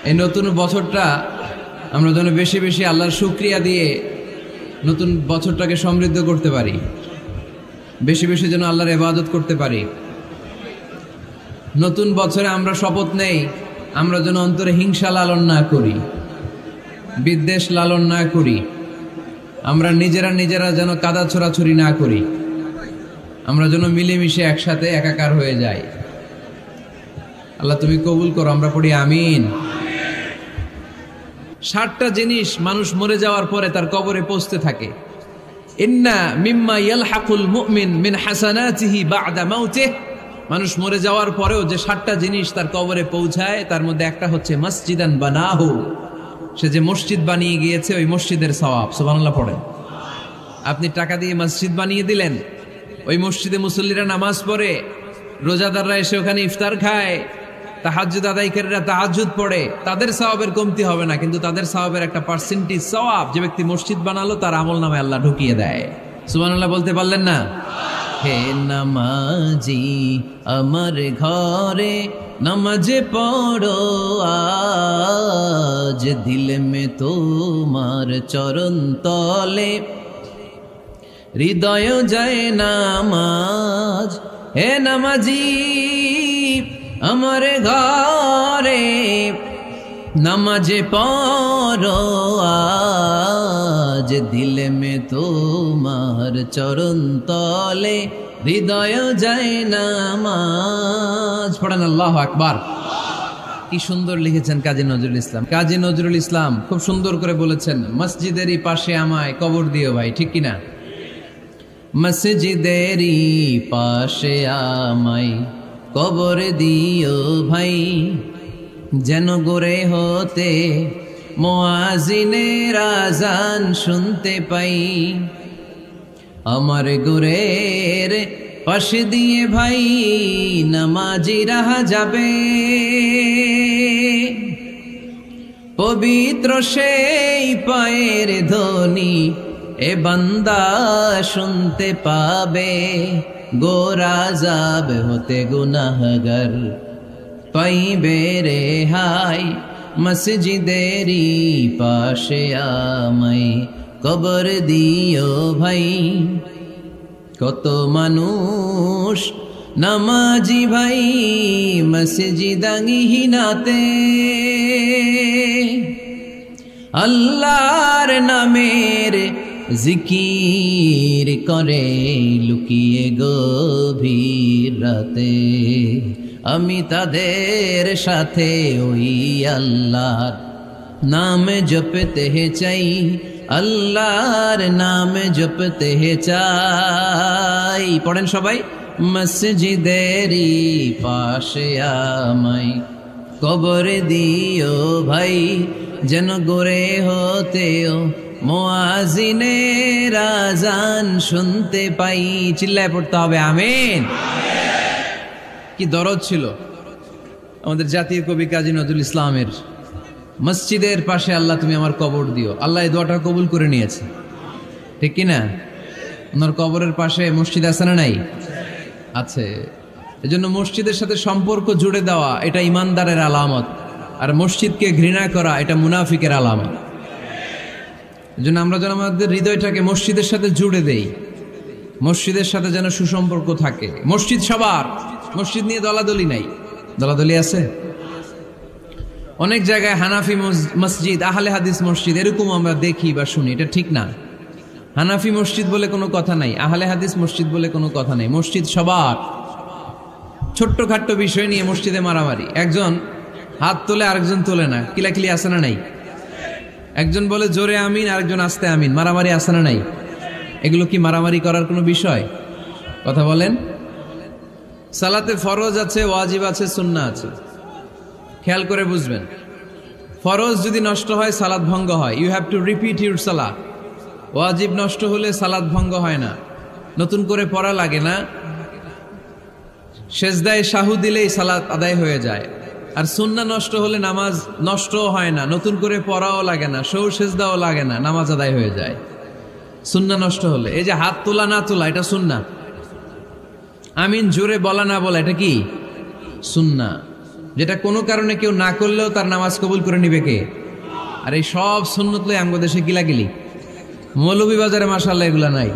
এই নতুন বছরটা আমরা যেন বেশি বেশি আল্লাহর শুকরিয়া দিয়ে নতুন বছরটাকে সমৃদ্ধ করতে পারি, বেশি বেশি যেন আল্লাহর ইবাদত করতে পারি। নতুন বছরে আমরা শপথ নেই আমরা যেন অন্তরে হিংসা লালন না করি, বিদ্বেষ লালন না করি, আমরা নিজেরা যেন কাদা ছোড়াছুরি না করি, আমরা যেন মিলেমিশে একসাথে একাকার হয়ে যাই। আল্লাহ তুমি কবুল করো, আমরা পড়ি আমিন। 60টা জিনিস মানুষ মরে যাওয়ার পরে তার কবরে পৌঁছতে থাকে। ইন্না মিম্মা ইয়ালহাকুল মুমিন মিন হাসানাতিহি বা'দা মাউতিহি, মানুষ মরে যাওয়ার পরেও যে 60টা জিনিস তার কবরে পৌঁছায় তার মধ্যে একটা হচ্ছে মসজিদান বানাহু, সে যে মসজিদ বানিয়ে গিয়েছে ওই মসজিদের সওয়াব। সুবহানাল্লাহ পড়েন। আপনি টাকা দিয়ে মসজিদ বানিয়ে দিলেন, ওই মসজিদে মুসল্লিরা নামাজ পড়ে, রোজাদাররা এসে ওখানে ইফতার খায়, তাহাজ্জুদ আদায়কারীরা তাহাজ্জুদ পড়ে, তাদের সওয়াবের কমতি হবে না, কিন্তু তাদের সওয়াবের একটা পার্সেন্টেজ সওয়াব যে ব্যক্তি মসজিদ বানালো তার আমলনামায় আল্লাহ ঢুকিয়ে দেয়। সুবহানাল্লাহ বলতে পারলেন না? হে নামাজি আমার ঘরে নামাজ পড়ো আজ, দিল মে তোমার চরণ তলে হৃদয় যায় নামাজ। হে নামাজি আমার ঘরে নামাজ পড়ো আজ, দিল মে তোমার চরণ তলে হৃদয় যায় নামাজ। পড়েন আল্লাহু আকবার। কি সুন্দর লিখেছেন কাজী নজরুল ইসলাম। কাজী নজরুল ইসলাম খুব সুন্দর করে বলেছেন, মসজিদেরই পাশে আমায় কবর দিও ভাই, ঠিক কিনা? মসজিদেরই পাশে আমায় কবর দিও ভাই, যেন গোরে হতে মুয়াজ্জিনের আযান শুনতে পাই। আমার গোরের পাশে দিয়ে ভাই নামাজিরা যাবে, পবিত্র সেই পায়ের ধ্বনি এ বান্দা শুনতে পাবে। গোরা যাব হতে গুনাহগার পাইবে রেহাই, মসজিদেরই পাশে আমায় কবর দিও ভাই। কত মানুষ নামাজি ভাই মসজিদাঙ্গিহীনাতে, আল্লাহর নামের জিকির করে লুকিয়ে গভীর রাতে। আমি তাদের সাথে ওই আল্লাহর নাম জপতে চাই, আল্লাহর নাম জপতে চাই। পড়েন সবাই, মসজিদেরই পাশে আমায় কবর দিও ভাই, যেন গোরে হতেও মুয়াজ্জিনের আযান শুনতে পাই। চিল্লায় পড়তে হবে আমিন। কি দরদ ছিল আমাদের জাতীয় কবি কাজী নজরুল ইসলামের, মসজিদের পাশে আল্লাহ তুমি আমার কবর দিও। আল্লাহ এই দোয়াটা কবুল করে নিয়েছে, ঠিক কিনা? ওনার কবরের পাশে মসজিদ আছে না নাই? আছে। এজন্য মসজিদের সাথে সম্পর্ক জুড়ে দেওয়া এটা ইমানদারের আলামত, আর মসজিদকে ঘৃণা করা এটা মুনাফিকের আলামত। এজন্য আমরা যেন আমাদের হৃদয়টাকে মসজিদের সাথে জুড়ে দেই, মসজিদের সাথে যেন সুসম্পর্ক থাকে। মসজিদ সবার, মসজিদ নিয়ে দলাদলি নাই। দলাদলি আছে অনেক জায়গায়, হানাফি মসজিদ, আহলে হাদিস মসজিদ এরকম আমরা দেখি বা শুনি, এটা ঠিক না। হানাফি মসজিদ বলে কোনো কথা নাই, আহলে হাদিস মসজিদ বলে কোনো কথা নাই। মসজিদ সবার। ছোট্টখাট্ট বিষয় নিয়ে মসজিদে মারামারি, একজন হাত তোলে আরেকজন তোলে না, কিলাকিলি আছে না নাই? একজন বলে জোরে আমিন, আরেকজন আস্তে আমিন, মারামারি আছে না নাই? এগুলো কি মারামারি করার কোনো বিষয়? কথা বলেন। সালাতে ফরজ আছে, ওয়াজিব আছে, সুন্নাহ আছে। খেয়াল করে বুঝবেন, ফরজ যদি নষ্ট হয় সালাত ভঙ্গ হয়, you have to repeat your সালাত। ওয়াজিব নষ্ট হলে সালাত ভঙ্গ হয় না, নতুন করে পড়া লাগে না, সেজদায় সাহু দিলেই সালাত আদায় হয়ে যায়। আর সুন্নাহ নষ্ট হলে নামাজ নষ্টও হয় না, নতুন করে পড়াও লাগে না, সৌ সেজদাও লাগে না, নামাজ আদায় হয়ে যায় সুন্নাহ নষ্ট হলে। এই যে হাত তোলা না তোলা এটা সুন্নাহ, আমিন জোরে বলা না বলা এটা কি সুন্নাহ। যেটা কোনো কারণে কেউ না করলেও তার নামাজ কবুল করে নিবে কে? আর এই সব সুন্নত লই আমগো দেশে গিলাগিলি। মৌলভীবাজারে মাশাআল্লাহ এগুলা নাই,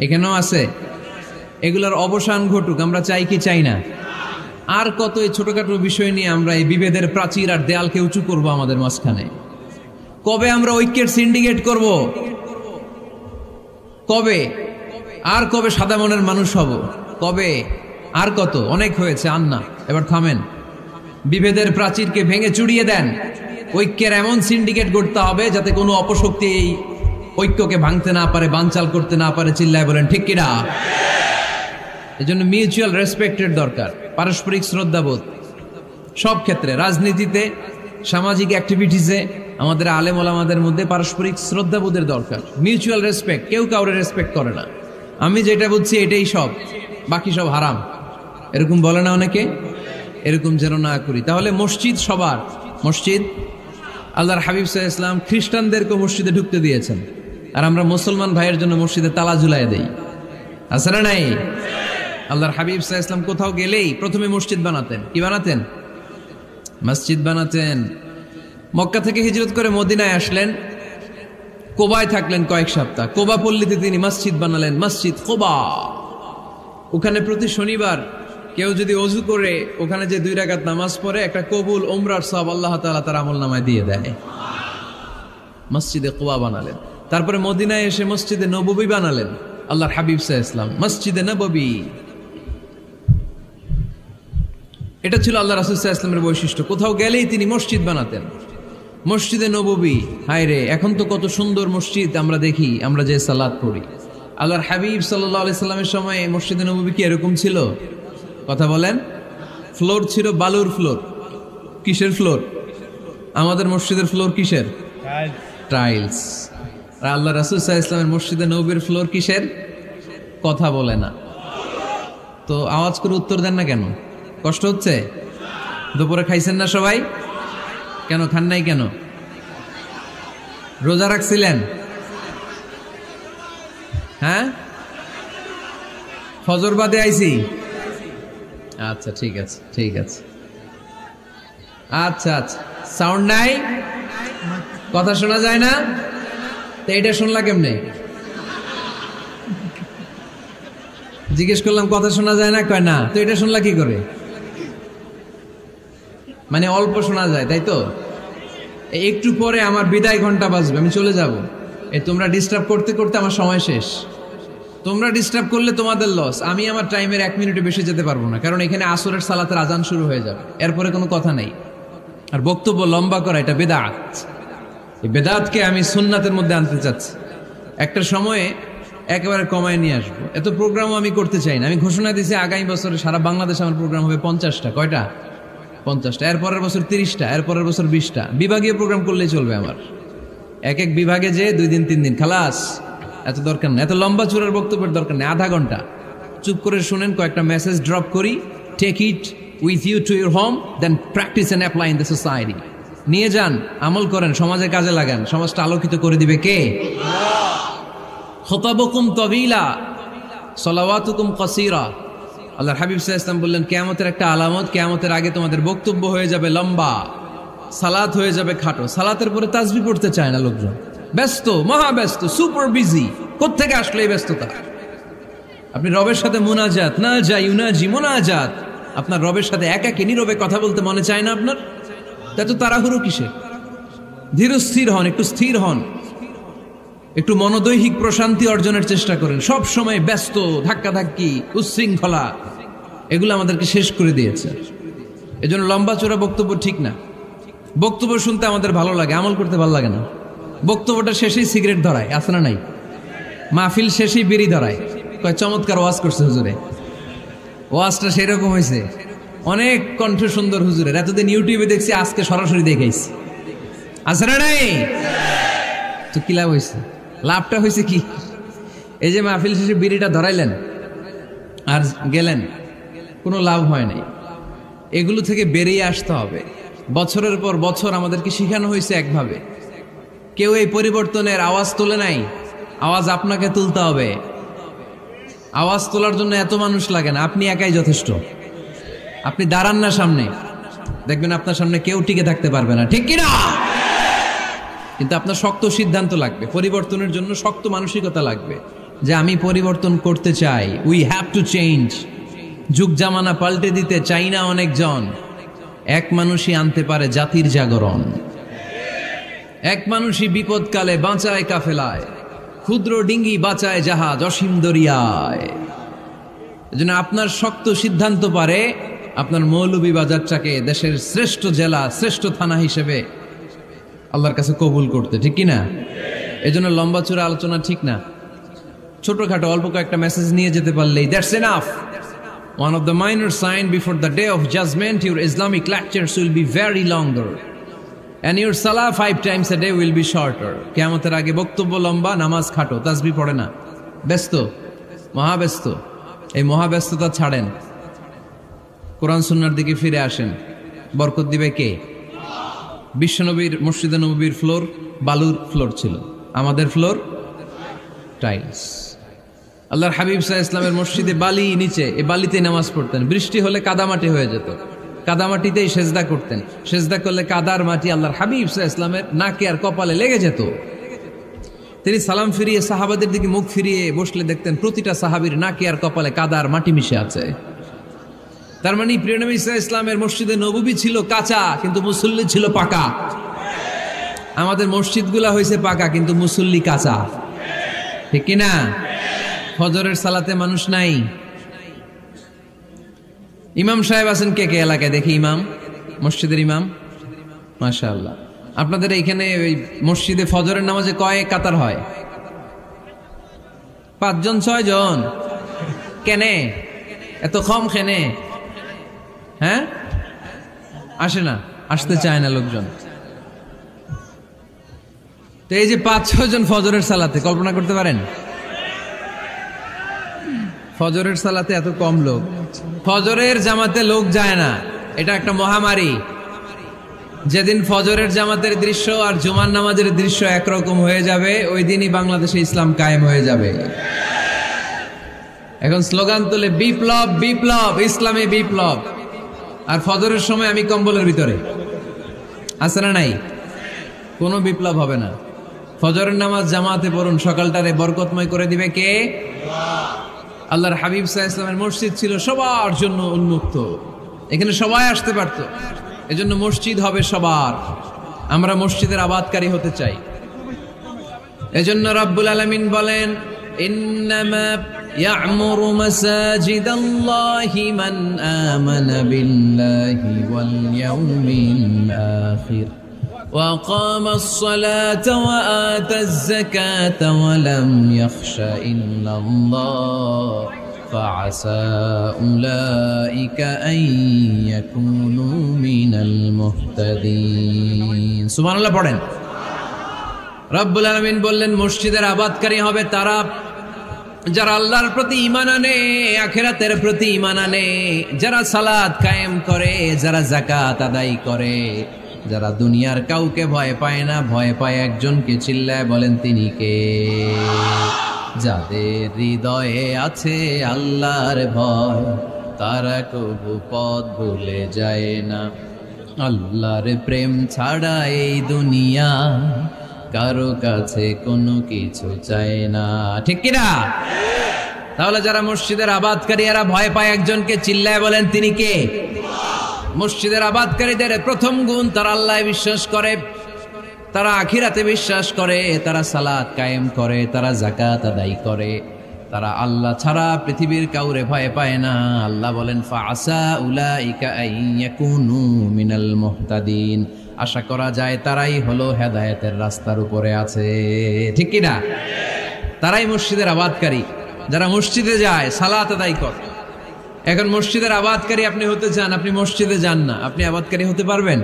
এখানেও আছে। এগুলার অবসান ঘটুক, আমরা চাই কি চাই না? আর কত এই ছোটখাটো বিষয় নিয়ে আমরা এই বিভেদের প্রাচীর আর দেয়ালকে উঁচু করব আমাদের মাঝখানে? কবে আমরা ঐক্যের সিন্ডিকেট করব? কবে? আর কবে সাদা মনের মানুষ হব? কবে? আর কত? অনেক হয়েছে, আর না, এবার থামেন। বিভেদের প্রাচীরকে ভেঙে চুড়িয়ে দেন। ঐক্যের এমন সিন্ডিকেট গড়তে হবে যাতে কোনো অপশক্তি এই ঐক্যকে ভাঙতে না পারে, বানচাল করতে না পারে। চিল্লায় বলেন ঠিক কিনা? এজন্য মিউচুয়াল রেসপেক্টের দরকার, পারস্পরিক শ্রদ্ধাবোধ সব ক্ষেত্রে, রাজনীতিতে, সামাজিক অ্যাক্টিভিটিসে আমাদের আলেম ওলামাদের মধ্যে পারস্পরিক শ্রদ্ধাবোধের দরকার, মিউচুয়াল রেসপেক্ট। কেউ কাউরে রেসপেক্ট করে না, আমি যেটা বুঝছি এটাই সব, বাকি সব হারাম, এরকম বলে না অনেকে? এরকম যেন না করি। তাহলে মসজিদ সবার, মসজিদ আল্লাহর হাবিব সাল্লাল্লাহু আলাইহি ওয়াসাল্লাম খ্রিস্টানদেরকে মসজিদে ঢুকতে দিয়েছেন, আর আমরা মুসলমান ভাইয়ের জন্য মসজিদে তালা ঝুলাই দেই, আছে না নাই? আল্লাহর হাবিব সাল্লাল্লাহু আলাইহি ওয়াসাল্লাম কোথাও গেলেই প্রথমে মসজিদ বানাতেন। কি বানাতেন? মসজিদ বানাতেন। মক্কা থেকে হিজরত করে মদিনায় আসলেন, কোবায় থাকলেন কয়েক সপ্তাহ। কোবা পল্লীতে তিনি মসজিদ বানালেন, মসজিদ কোবা। ওখানে প্রতি শনিবার কেউ যদি অজু করে ওখানে যে 2 রাকাত নামাজ পড়ে, একটা কবুল উমরার সওয়াব আল্লাহ তাআলা তার আমলনামায় দিয়ে দেয়। মসজিদে কোবা বানালেন। তারপরে মদিনায় এসে মসজিদে নববী বানালেন আল্লাহর হাবিব সাল্লাল্লাহু আলাইহি ওয়াসাল্লাম, মসজিদে নববী। এটা ছিল আল্লাহ রাসূল সাল্লাল্লাহু আলাইহি ওয়াসাল্লামের বৈশিষ্ট্য। কোথাও গেলেই তিনি মসজিদ বানাতেন, মসজিদে নববী। হায় রে, এখন তো কত সুন্দর মসজিদ আমরা দেখি, আমরা যে সালাত পড়ি। আল্লাহর হাবিব সাল্লাল্লাহু আলাইহি সাল্লামের সময় মসজিদে নববী কি এরকম ছিল? কথা বলেন। ফ্লোর ছিল বালুর ফ্লোর। কিসের ফ্লোর? আমাদের মসজিদের ফ্লোর কিসের? টাইলস। আর আল্লাহ রাসূল সাল্লাল্লাহু আলাইহি ওয়াসাল্লামের মসজিদে নববীর ফ্লোর কিসের? কথা বলে না তো। আওয়াজ করে উত্তর দেন না কেন? কষ্ট হচ্ছে? দুপুরে খাইছেন না সবাই? কেন খান নাই কেন? রোজা রাখছিলেন? হ্যাঁ, ফজর বাদে আইছি। আচ্ছা ঠিক আছে, ঠিক আছে। আচ্ছা আচ্ছা, সাউন্ড নাই, কথা শোনা যায় না? তো এটা শুনলা কেমনে? জিজ্ঞেস করলাম কথা শোনা যায় না, কয় না। তো এটা শুনলা কি করে? মানে অল্প শোনা যায়, তাই তো? একটু পরে আমার বিদায় ঘন্টা বাজবে, আমি চলে যাব। এই তোমরা ডিস্টার্ব করতে করতে আমার সময় শেষ। তোমরা ডিস্টার্ব করলে তোমাদের লস। আমি আমার টাইমের 1 মিনিটে বেশি যেতে পারবো না, কারণ এখানে আসরের সালাতের আজান শুরু হয়ে যাবে, এরপরে কোনো কথা নেই। আর বক্তব্য লম্বা করা এটা বেদাত। এই বেদাতকে আমি সুন্নাতের মধ্যে আনতে চাচ্ছি। একটা সময়ে একেবারে কমায় নিয়ে আসবো। এত প্রোগ্রামও আমি করতে চাই না। আমি ঘোষণা দিয়েছি আগামী বছরে সারা বাংলাদেশে আমার প্রোগ্রাম হবে 50টা। কয়টা? 50টা। এরপরের বছর 30টা, এরপরের বছর 20টা। বিভাগীয় প্রোগ্রাম করলেই চলবে আমার। এক এক বিভাগে যে 2 দিন 3 দিন খালাস। এত দরকার নেই, এত লম্বা চূড়ার বক্তব্যের দরকার নেই। আধা ঘন্টা চুপ করে শুনেন, কয়েকটা মেসেজ ড্রপ করি, take it with you to your home, then practise and apply in the society. নিয়ে যান, আমল করেন, সমাজে কাজে লাগান। সমাজটা আলোকিত করে দিবে কে? খুতাবুকুম তাবিলা সালাওয়াতুকুম কাসীরা। আল্লাহর হাবিব সাল্লাল্লাহু আলাইহি ওয়াসাল্লাম বললেন, কিয়ামতের একটা আলামত, কিয়ামতের আগে তোমাদের বক্তব্য হয়ে যাবে লম্বা, সালাত হয়ে যাবে খাটো। সালাতের পরে তাসবিহ পড়তে চায় না লোকজন, ব্যস্ত, মহা ব্যস্ত, সুপার বিজি। কোত্থেকে আসলে এই ব্যস্ততা? আপনি রবের সাথে মুনাজাত, না যাই ইউনাজি মুনাজাত, আপনার রবের সাথে একাকী নীরবে কথা বলতে মনে চায় না আপনার? এত তাড়াহুড়ো কিসে? ধীর স্থির হন, একটু স্থির হন, একটু মনোদৈহিক প্রশান্তি অর্জনের চেষ্টা করেন। সব সময় ব্যস্ত, ধাক্কাধাক্কি, উচ্ছৃঙ্খলা, এগুলো আমাদেরকে শেষ করে দিয়েছে। এজন্য লম্বা চোরা বক্তব্য ঠিক না। বক্তব্য শুনতে আমাদের ভালো লাগে, আমল করতে ভালো লাগে না। বক্তব্যটা শেষেই সিগারেট ধরায়, আছে না নাই? মাহফিল শেষেই বিড়ি ধরায়, কয় চমৎকার ওয়াজ করছে হুজুরে। ওয়াজটা সেরকম হয়েছে, অনেক কণ্ঠ সুন্দর হুজুরের। এতদিন ইউটিউবে দেখছি, আজকে সরাসরি দেখাইছি, আছে না নাই? তো কি লাভ হয়েছে? লাভটা হয়েছে কি? এই যে মাহফিল শেষে বিড়িটা ধরাইলেন আর গেলেন, কোনো লাভ হয় নাই। এগুলো থেকে বেরিয়ে আসতে হবে। বছরের পর বছর আমাদেরকে শিখানো হয়েছে একভাবে, কেউ এই পরিবর্তনের আওয়াজ তোলে নাই। আওয়াজ আপনাকে তুলতে হবে। আওয়াজ তোলার জন্য এত মানুষ লাগে না, আপনি একাই যথেষ্ট। আপনি দাঁড়ান না সামনে, দেখবেন আপনার সামনে কেউ টিকে থাকতে পারবে না, ঠিক কিনা? কিন্তু আপনার শক্ত সিদ্ধান্ত লাগবে, পরিবর্তনের জন্য শক্ত মানসিকতা লাগবে যে আমি পরিবর্তন করতে চাই। We have to change. যুগ জামানা পাল্টে দিতে চাই না অনেকজন, এক মানুষই আনতে পারে জাতির জাগরণ। এক মানুষই বিপদকালে বাঁচায় কাফেলায়, ক্ষুদ্র ডিঙ্গি বাঁচায় জাহাজ অসীম দরিয়ায়। এজন্য আপনার শক্ত সিদ্ধান্ত পারে আপনার মৌলভীবাজারটাকে দেশের শ্রেষ্ঠ জেলা, শ্রেষ্ঠ থানা হিসেবে আল্লাহর কাছে কবুল করতে, ঠিক কিনা? এজন্য লম্বা চূড়া আলোচনা ঠিক না, ছোটখাটো অল্প কয়েকটা মেসেজ নিয়ে যেতে পারলেই that's enough. One of the minor signs before the day of judgment, your Islamic lectures will be very longer and your salah 5 times a day will be shorter. কিয়ামতের আগে বক্তব্য লম্বা, নামাজ খাটো, তাসবিহ পড়ে না, ব্যস্ত, মহাব্যস্ত। এই মহাব্যস্ততা ছাড়েন, কোরআন সুন্নাহর দিকে ফিরে আসেন। বরকত দিবে কে? বিশ্বনবীর মসজিদে নববীর ফ্লোর বালুর ফ্লোর ছিল, আমাদের ফ্লোর টাইলস। আল্লাহর হাবিব সাল্লাল্লাহু আলাইহি ওয়াসাল্লামের মসজিদে বালি নিচে, এই বালিতেই নামাজ পড়তেন। বৃষ্টি হলে কাদামাটি হয়ে যেত, কাদামাটিতেই সেজদা করতেন। সেজদা করলে কাদার মাটি আল্লাহর হাবিব সাল্লাল্লাহু আলাইহি ওয়াসাল্লামের নাকে আর কপালে লেগে যেত। তিনি সালাম ফিরিয়ে সাহাবাদের দিকে মুখ ফিরিয়ে বসলে দেখতেন প্রতিটা সাহাবীর নাকে আর কপালে কাদার মাটি মিশে আছে। তার মানে প্রিয় নবী সাল্লাল্লাহু আলাইহি ওয়াসাল্লামের মসজিদে নববী ছিল কাঁচা, কিন্তু মুসল্লি ছিল পাকা। আমাদের মসজিদগুলা হয়েছে পাকা, কিন্তু মুসল্লি কাঁচা, ঠিক কিনা? ফজরের সালাতে মানুষ নাই। ইমাম সাহেব আছেন কে কে এলাকায়? দেখি ইমাম, মসজিদের ইমাম, মাশাআল্লাহ। আপনাদের এইখানে ওই মসজিদে ফজরের নামাজে কয় কাতার হয়? 5 জন 6 জন? কেনে এত কম? কেনে? হ্যাঁ, আসে না, আসতে চায় না লোকজন। তো এই যে 5-6 জন ফজরের সালাতে, কল্পনা করতে পারেন ফজরের সালাতে এত কম লোক? ফজরের জামাতে লোক যায় না, এটা একটা মহামারী। যেদিন ফজরের জামাতের দৃশ্য আর জুমার নামাজের দৃশ্য একরকম হয়ে যাবে, ওই দিনই বাংলাদেশে ইসলাম কায়েম হয়ে যাবে। এখন স্লোগান তুলে বিপ্লব বিপ্লব, ইসলামী বিপ্লব। আর ফজরের সময় আমি কম্বলের ভিতরে, আছে না নাই? কোনো বিপ্লব হবে না। ফজরের নামাজ জামাতে পড়ুন, সকালটারে বরকতময় করে দিবে কে? আল্লাহর হাবিব সাল্লাল্লাহু আলাইহি ওয়াসাল্লামের মসজিদ ছিল সবার জন্য উন্মুক্ত, এখানে সবাই আসতে পারত। এজন্য মসজিদ হবে সবার। আমরা মসজিদের আবাদকারী হতে চাই। এজন্য রাব্বুল আলামিন বলেন, ইন্নামা ইয়া'মুরু মাসাজিদাল্লাহি মান আমানা বিল্লাহি ওয়াল ইয়াউমিল আখির وأقام الصلاة وآتى الزكاة ولم يخش إلا الله فعسى أولئك أن يكونوا من المهتدين سبحان الله পড়েন। রব্বুল আলামিন বললেন মসজিদের আবাদকারী হবে তারা যারা আল্লাহর প্রতি ঈমান আনে, আখিরাতের প্রতি ঈমান আনে, যারা সালাত কায়েম করে, যারা যাকাত আদায় করে, যারা দুনিয়ার কাউকে ভয় পায় না, ভয় পায় একজনকে, চিল্লায় বলেন তিনি কে? যাদের হৃদয়ে আছে আল্লাহর ভয়, তারা কবু পথ ভুলে যায় না। আল্লাহর প্রেম ছাড়া এই দুনিয়া কারো কাছে কোনো কিছু চায় না, ঠিক কিনা? তাহলে যারা মসজিদের আবাদকারী, এরা ভয় পায় একজনকে, চিল্লায় বলেন তিনি কে? মসজিদের আবাদকারীদের প্রথম গুণ, তারা আল্লাহয় বিশ্বাস করে, তারা আখিরাতে বিশ্বাস করে, তারা সালাত কায়েম করে, তারা যাকাত আদায় করে, তারা আল্লাহ ছাড়া পৃথিবীর কাউরে ভয় পায় না। আল্লাহ বলেন ফাআসা উলাইকা আইয়াকুনু মিনাল মুহতাদিন, আশা করা যায় তারাই হলো হেদায়েতের রাস্তার উপরে আছে, ঠিক কি না? তারাই মসজিদের আবাদকারী, যারা মসজিদে যায়, সালাত আদায় করে। এখন মসজিদের আবাদকারী আপনি হতে চান, আপনি মসজিদে যান না, আপনি আবাদকারী হতে পারবেন?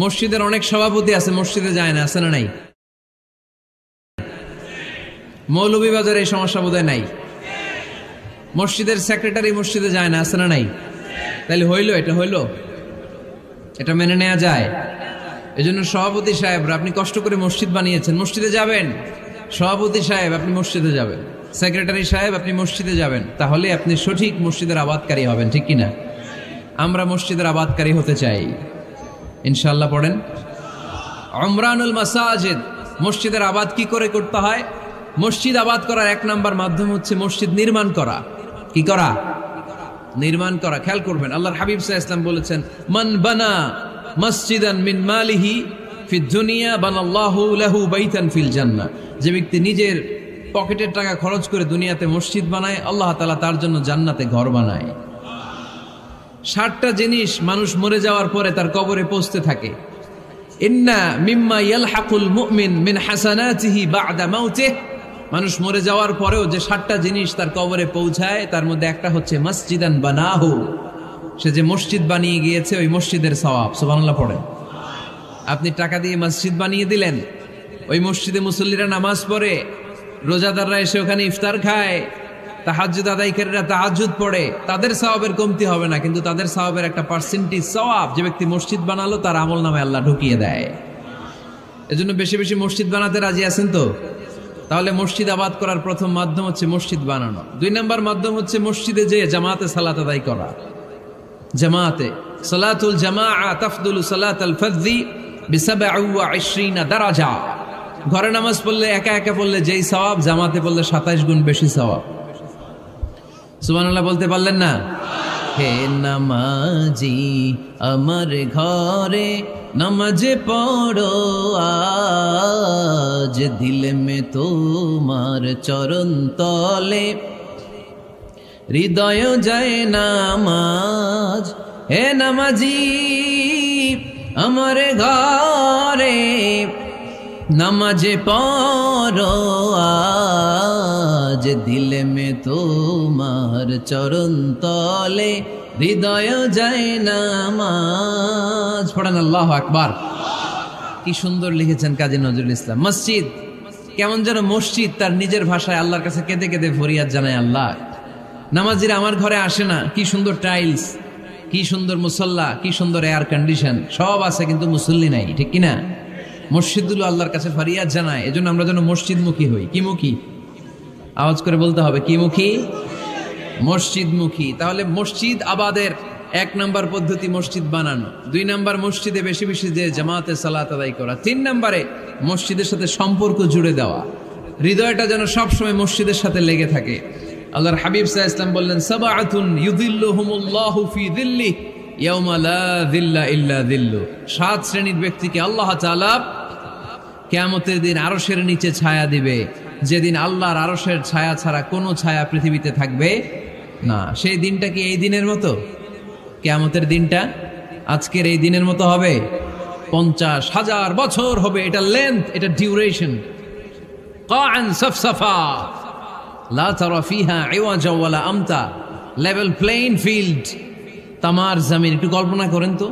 মসজিদের অনেক সভাপতি আছে মসজিদে যায় না, আছে না নাই? মৌলভীবাজারে এই সমস্যা বোধহয় নাই। মসজিদের সেক্রেটারি মসজিদে যায় না, আছে না নাই? তাহলে হইলো, এটা হইলো, এটা মেনে নেওয়া যায়? এজন্য সভাপতি সাহেবরা, আপনি কষ্ট করে মসজিদ বানিয়েছেন, মসজিদে যাবেন। সভাপতি সাহেব, আপনি মসজিদে যাবেন। সেক্রেটারি সাহেব আপনি মসজিদে যাবেন, তাহলে আপনি সঠিক মসজিদের আবাদকারী হবেন, ঠিক কিনা? আমরা মসজিদের আবাদকারী হতে চাই, ইনশাআল্লাহ পড়েন। উমরানুল মাসাজিদ, মসজিদের আবাদ কি করে করতে হয়? মসজিদ আবাদ করার এক নাম্বার মাধ্যম হচ্ছে মসজিদ নির্মাণ করা। কি করা? নির্মাণ করা। খেয়াল করবেন, আল্লাহর হাবিব সাল্লাল্লাহু আলাইহি ওয়াসাল্লাম বলেছেন, মান বানা মসজিদান মিন মালিহি ফিদ দুনিয়া বানাল্লাহু লাহু বাইতান ফিল জান্নাহ। যে ব্যক্তি নিজের পকেটের টাকা খরচ করে দুনিয়াতে মসজিদ বানায়, আল্লাহ তাআলা তার জন্য জান্নাতে ঘর বানায়। 60টা জিনিস মানুষ মরে যাওয়ার পরে তার কবরে পৌঁছতে থাকে। ইন্না মিম্মা ইয়ালহাকুল মুমিন মিন হাসানাতিহি বা'দা মাউতিহি, মানুষ মরে যাওয়ার পরেও যে 60টা জিনিস তার কবরে পৌঁছায়, তার মধ্যে একটা হচ্ছে মসজিদান বানাহু, সে যে মসজিদ বানিয়ে গিয়েছে ওই মসজিদের সওয়াব। সুবহানাল্লাহ পড়েন। আপনি টাকা দিয়ে মসজিদ বানিয়ে দিলেন, ওই মসজিদে মুসল্লিরা নামাজ পড়ে, রোজাদাররা এসে ওখানে ইফতার খায়, তাহাজ্জুদ আদায়কারীরা তাহাজ্জুদ পড়ে, তাদের সওয়াবের কমতি হবে না, কিন্তু তাদের সওয়াবের একটা পার্সেন্টেজ সওয়াব যে ব্যক্তি মসজিদ বানালো তার আমলনামে আল্লাহ ঢুকিয়ে দেয়। এজন্য বেশি বেশি মসজিদ বানাতে রাজি আছেন তো? তাহলে মসজিদ আবাদ করার প্রথম মাধ্যম হচ্ছে মসজিদ বানানো। 2 নম্বর মাধ্যম হচ্ছে মসজিদে যেয়ে জামাতে সালাত আদায় করা। জামাতে সালাতুল জামাআ তাফদুলু সালাতাল ফাযযি বি27 দারাজা। ঘরে নামাজ পড়লে একা একা পড়লে যেই সওয়াব, জামাতে পড়লে 27 গুণ বেশি সওয়াব। সুবহানাল্লাহ বলতে পারলেন না? হে নামাজি আমার ঘরে নামাজে পড়ো আজ, দিল মে তোমার চরণ তলে হৃদয় যায় নামাজ। হে নামাজি আমার ঘরে নামাজে পড়ো আজ, দিল মে তোমার চরণ তলে হৃদয় যায় নামাজ। পড়েন আল্লাহু আকবার। কি সুন্দর লিখেছেন কাজী নজরুল ইসলাম। মসজিদ কেমন যেন মসজিদ তার নিজের ভাষায় আল্লাহর কাছে কেঁদে কেঁদে ফরিয়াদ জানায়, আল্লাহ নামাজিরা আমার ঘরে আসে না, কি সুন্দর টাইলস, কি সুন্দর মুসল্লা, কি সুন্দর এয়ার কন্ডিশন, সব আছে কিন্তু মুসল্লি নাই, ঠিক কিনা? মসজিদগুলো আল্লাহর কাছে ফরিয়াদ জানায়। এজন্য আমরা যেন মসজিদমুখী হই। কি মুখী? আওয়াজ করে বলতে হবে, কি মুখী? মসজিদমুখী। তাহলে মসজিদ আবাদের 1 নম্বর পদ্ধতি মসজিদ বানানো। 2 নম্বর মসজিদে বেশি বেশি যে জামাতে সালাত আদায় করা। 3 নম্বরে মসজিদের সাথে সম্পর্ক জুড়ে দেওয়া, হৃদয়টা যেন সবসময় মসজিদের সাথে লেগে থাকে। আল্লাহর হাবিব সাল্লাল্লাহু আলাইহি ওয়াসাল্লাম বললেন, সাবআতুন ইউযিল্লুহুমুল্লাহু ফি যিল্লিহি ইয়াওমা লা যিল্লা ইল্লা যিল্লু। 7 শ্রেণীর ব্যক্তিকে আল্লাহ তাআলা কিয়ামতের দিন আরশের নিচে ছায়া দিবে, যেদিন আল্লাহর আরশের ছায়া ছাড়া কোনো ছায়া পৃথিবীতে থাকবে না। সেই দিনটা কি এই দিনের মতো? কিয়ামতের দিনটা আজকের এই দিনের মতো হবে? 50,000 বছর হবে। এটা লেন্থ, এটা ডিউরেশন। কাআন সাফসাফা লা তারা ফিহা ইওয়াজা ওয়ালা আমতা, লেভেল প্লেইং ফিল্ড, তামার জমিন। একটু কল্পনা করেন তো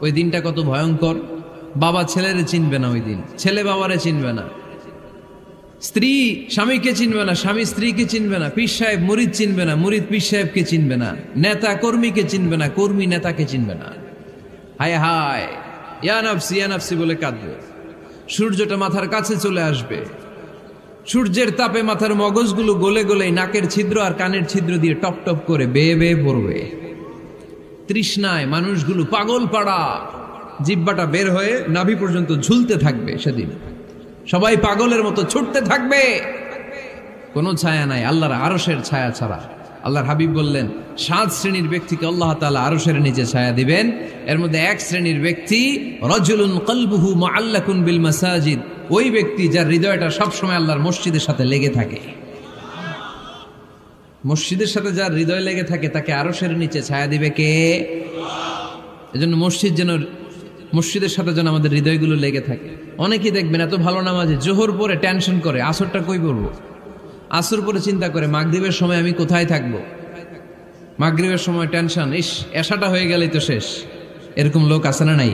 ওই দিনটা কত ভয়ঙ্কর। বাবা ছেলেরে চিনবে না ওই দিন, ছেলে বাবারে চিনবে না, স্ত্রী স্বামীকে চিনবে না, স্বামী স্ত্রীকে চিনবে না, পীর সাহেব মুরিদ চিনবে না, মুরিদ পীর সাহেবকে চিনবে না, নেতা কর্মীকে চিনবে না, কর্মী নেতাকে চিনবে না। হায় হায়, ইয়া নাফসি বলে কাঁদবে। সূর্যটা মাথার কাছে চলে আসবে, সূর্যের তাপে মাথার মগজগুলো গলে গলে নাকের ছিদ্র আর কানের ছিদ্র দিয়ে টপ টপ করে বেয়ে বেয়ে পড়বে। তৃষ্ণায় মানুষগুলো পাগল পাড়া, জিহ্বাটা বের হয়ে নাভি পর্যন্ত ঝুলতে থাকবে। সেদিন সবাই পাগলের মতো ছুটতে থাকবে, কোনো ছায়া নাই আল্লাহর আরশের ছায়া ছাড়া। আল্লাহর হাবিব বললেন, 7 শ্রেণীর ব্যক্তিকে আল্লাহ তাআলা আরশের নিচে ছায়া দিবেন। এর মধ্যে 1 শ্রেণীর ব্যক্তি, রাজুলুন কলবুহু মুআল্লাকুন বিল মাসাজিদ, ওই ব্যক্তি যার হৃদয়টা সবসময় আল্লাহর মসজিদের সাথে লেগে থাকে। মসজিদের সাথে যার হৃদয় লেগে থাকে তাকে আরশের নিচে ছায়া দিবে কে? এজন্য মসজিদের সাথে যেন আমাদের হৃদয়গুলো লেগে থাকে। অনেকেই দেখবেন এত ভালো নামাজে, জোহর পরে টেনশন করে আসরটা কই পড়বো, আসর পরে চিন্তা করে মাগরিবের সময় আমি কোথায় থাকবো, মাগরিবের সময় টেনশন, ইস এশাটা হয়ে গেলেই তো শেষ। এরকম লোক আছে না নাই?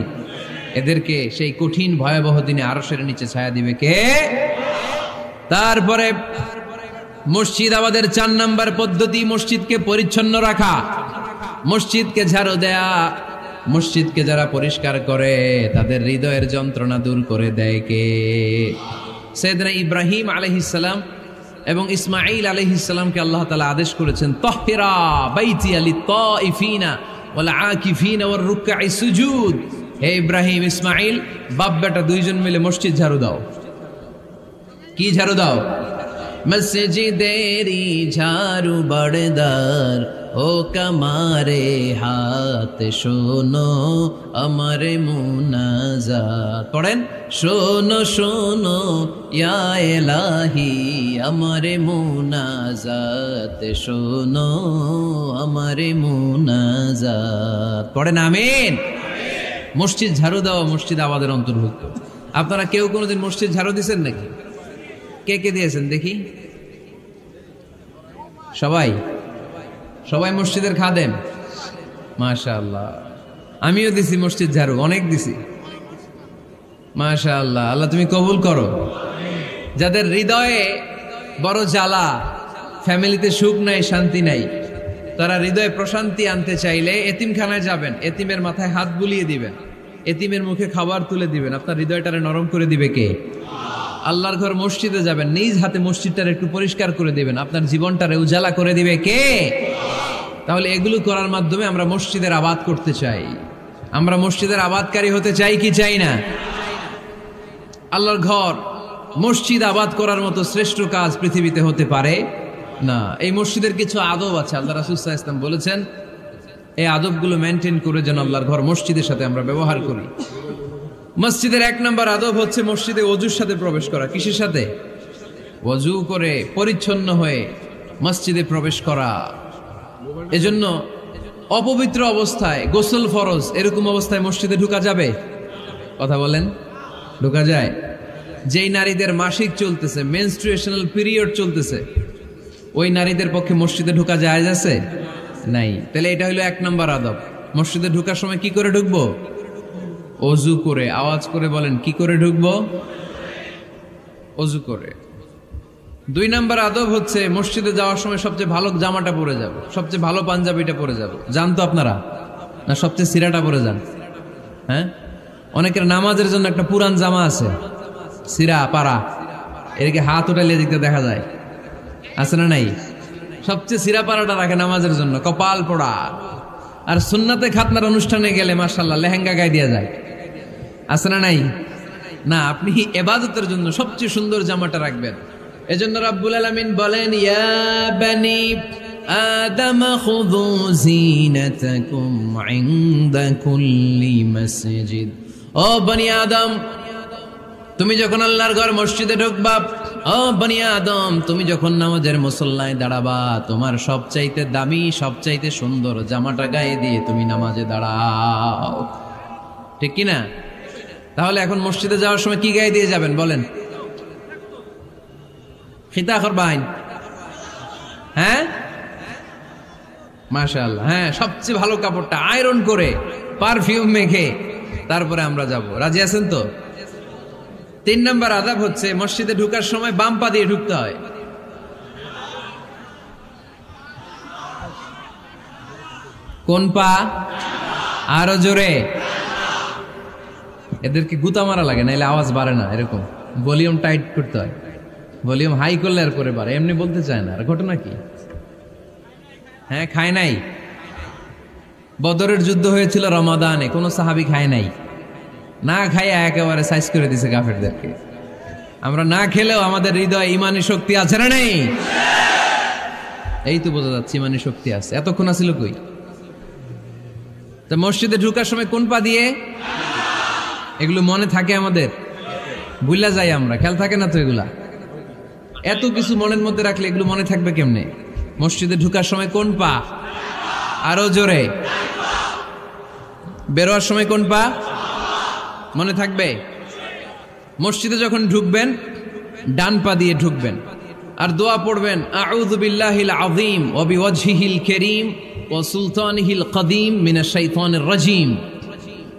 এদেরকে সেই কঠিন ভয়াবহ দিনে আরশের নিচে ছায়া দিবে কে? তারপরে মসজিদ আমাদের 4 নম্বর পদ্ধতি, মসজিদকে পরিচ্ছন্ন রাখা, মসজিদকে ঝাড়ু দেয়া। মসজিদকে যারা পরিষ্কার করে তাদের হৃদয়ের যন্ত্রণা দূর করে দেয় কে? সাইয়েদনা ইব্রাহিম আলাইহিস সালাম এবং ইসমাঈল আলাইহিস সালামকে আল্লাহ তাআলা আদেশ করেছেন তাহহিরা বাইতিয়া লিত্তাইফিনা ওয়াল আকিফিনা ওয়ার রুকআই সুজুদ। হে ইব্রাহিম, ইসমাঈল, বাপ বেটা দুইজন মিলে মসজিদ ঝাড়ু দাও। কি ঝাড়ু দাও? মসজিদেরি ঝাড়ু বড়দার ও কমারে হাত শোনো আমার মুনাজাত। পড়েন, শোনো শোনো ইয়া ইলাহি আমার মুনাজাত, শোনো আমার মুনাজাত। পড়েন আমিন। মসজিদ ঝাড়ু দেওয়া মসজিদ আবাদের অন্তর্ভুক্ত। আপনারা কেউ কোনোদিন মসজিদ ঝাড়ু দিয়েছেন নাকি? কে কে দিয়েছেন দেখি? সবাই সবাই মসজিদের খাদেম? মাশাআল্লাহ। আমিও দিছি মসজিদ ঝাড়ু, অনেক দিছি। মাশাআল্লাহ, আল্লাহ তুমি কবুল করো। যাদের হৃদয়ে বড় জ্বালা, ফ্যামিলিতে সুখ নাই, শান্তি নাই, তারা হৃদয়ে প্রশান্তি আনতে চাইলে এতিমখানায় যাবেন, এতিমের মাথায় হাত বুলিয়ে দিবেন, এতিমের মুখে খাবার তুলে দিবেন। আপনার হৃদয়টারে নরম করে দিবে কে? আল্লাহর ঘর মসজিদে যাবেন, নিজ হাতে মসজিদটারে একটু পরিষ্কার করে দিবেন, আপনার জীবনটারে উজালা করে দিবে কে? তাহলে এগুলো করার মাধ্যমে আমরা মসজিদের আবাদ করতে চাই। আমরা মসজিদের আবাদকারী হতে চাই কি চাই না? আল্লাহর ঘর মসজিদ আবাদ করার মতো শ্রেষ্ঠ কাজ পৃথিবীতে হতে পারে না। এই মসজিদের কিছু আদব আছে, আল্লাহ রাসূল সাল্লাল্লাহু আলাইহি ওয়াসাল্লাম বলেছেন এই আদবগুলো মেনটেন করে যেন আল্লাহর ঘর মসজিদের সাথে আমরা ব্যবহার করি। মসজিদের 1 নম্বর আদব হচ্ছে মসজিদে ওযুর সাথে প্রবেশ করা। কিসের সাথে? ওযু করে পরিচ্ছন্ন হয়ে মসজিদে প্রবেশ করা। এজন্য অপবিত্র অবস্থায়, গোসল ফরজ, এরকম অবস্থায় মসজিদে ঢোকা যাবে? কথা বলেন, ঢোকা যায়? যেই নারীদের মাসিক চলতেছে, মেনস্ট্রুয়েশনাল পিরিয়ড চলতেছে, ওই নারীদের পক্ষে মসজিদে ঢোকা জায়েজ আছে? নাই। তাহলে এটা হলো 1 নম্বর আদব। মসজিদে ঢোকার সময় কি করে ঢুকবো? ওযু করে। আওয়াজ করে বলেন, কি করে ঢুকবো? ওযু করে। 2 নম্বর আদব হচ্ছে মসজিদে যাওয়ার সময় সবচেয়ে ভালো জামাটা পরে যাব, সবচেয়ে ভালো পাঞ্জাবিটা পরে যাব। জান তো আপনারা? না সবচেয়ে সিরাটা পরে যান? হ্যাঁ, অনেকের নামাজের জন্য একটা পুরান জামা আছে, সিরা পাড়া, এদিকে হাত উঠাইলে দিতে দেখা যায়, আছে না নাই? সবচেয়ে সিরা পাড়াটা রাখে নামাজের জন্য, কপাল পোড়া। আর সুন্নাতে খাতনার অনুষ্ঠানে গেলে মাশাআল্লাহ লেহেঙ্গা গায়ে দেয়া যায়, আছে না নাই? না, আপনি ইবাদতের জন্য সবচেয়ে সুন্দর জামাটা রাখবেন। এজন্য রাব্বুল আলামিন বলেন, ইয়া বানি আদম খুযু জিনাতাকুম ইনদা কুল্লি মসজিদ। ও বনি আদম, তুমি যখন আল্লাহর ঘর মসজিদে ঢুকবা, ও বনি আদম, তুমি যখন নামাজের মুসল্লায় দাঁড়াবা, তোমার সবচাইতে দামি, সবচাইতে সুন্দর জামাটা গায়ে দিয়ে তুমি নামাজে দাঁড়াও। ঠিক কি না? তাহলে এখন মসজিদে যাওয়ার সময় কি গায়ে দিয়ে যাবেন বলেন? খিতা করবাইন? হ্যাঁ, মাশাআল্লাহ। হ্যাঁ, সবচেয়ে ভালো কাপড়টা আয়রন করে পারফিউম মেখে তারপরে আমরা যাব। রাজি আছেন তো? 3 নম্বর আদব হচ্ছে মসজিদে ঢোকার সময় বাম পা দিয়ে ঢুকতে হয়। কোন পা? আরো জোরে। এদেরকে গুতা মারা লাগে, নাইলে আওয়াজ বাড়ে না। এরকম ভলিউম টাইট করতে হয়, ভলিউম হাই করলে আর করে বাড়ে, এমনি বলতে চায় না। আর ঘটনা কি? হ্যাঁ, খায় নাই। বদরের যুদ্ধ হয়েছিল রমাদানে, কোন সাহাবী খায় নাই, না খাইয়া একেবারে সাইজ করে দিছে কাফেরদেরকে। আমরা না খেলেও আমাদের হৃদয়ে ইমানি শক্তি আছে না নেই? এই তো বোঝা যাচ্ছে ইমানি শক্তি আছে। এতক্ষণ আছিল কই? তো মসজিদে ঢোকার সময় কোন পা দিয়ে? এগুলো মনে থাকে আমাদের? ভুলা যাই আমরা, খেয়াল থাকে না তো এগুলা। এত কিছু মনের মধ্যে রাখলে এগুলো মনে থাকবে কেমনে? মসজিদে ঢোকার সময় কোন পা? আরো জোরে। বেরোয়ার সময় কোন পা? মনে থাকবে? মসজিদে যখন ঢুকবেন ডান পা দিয়ে ঢুকবেন, আর দোয়া পড়বেন, আউযু বিল্লাহিল আযীম ওয়া বিওয়াজহিল কারীম ওয়া সুলতানিহিল কদীম মিনাশ শাইতানির রাজীম।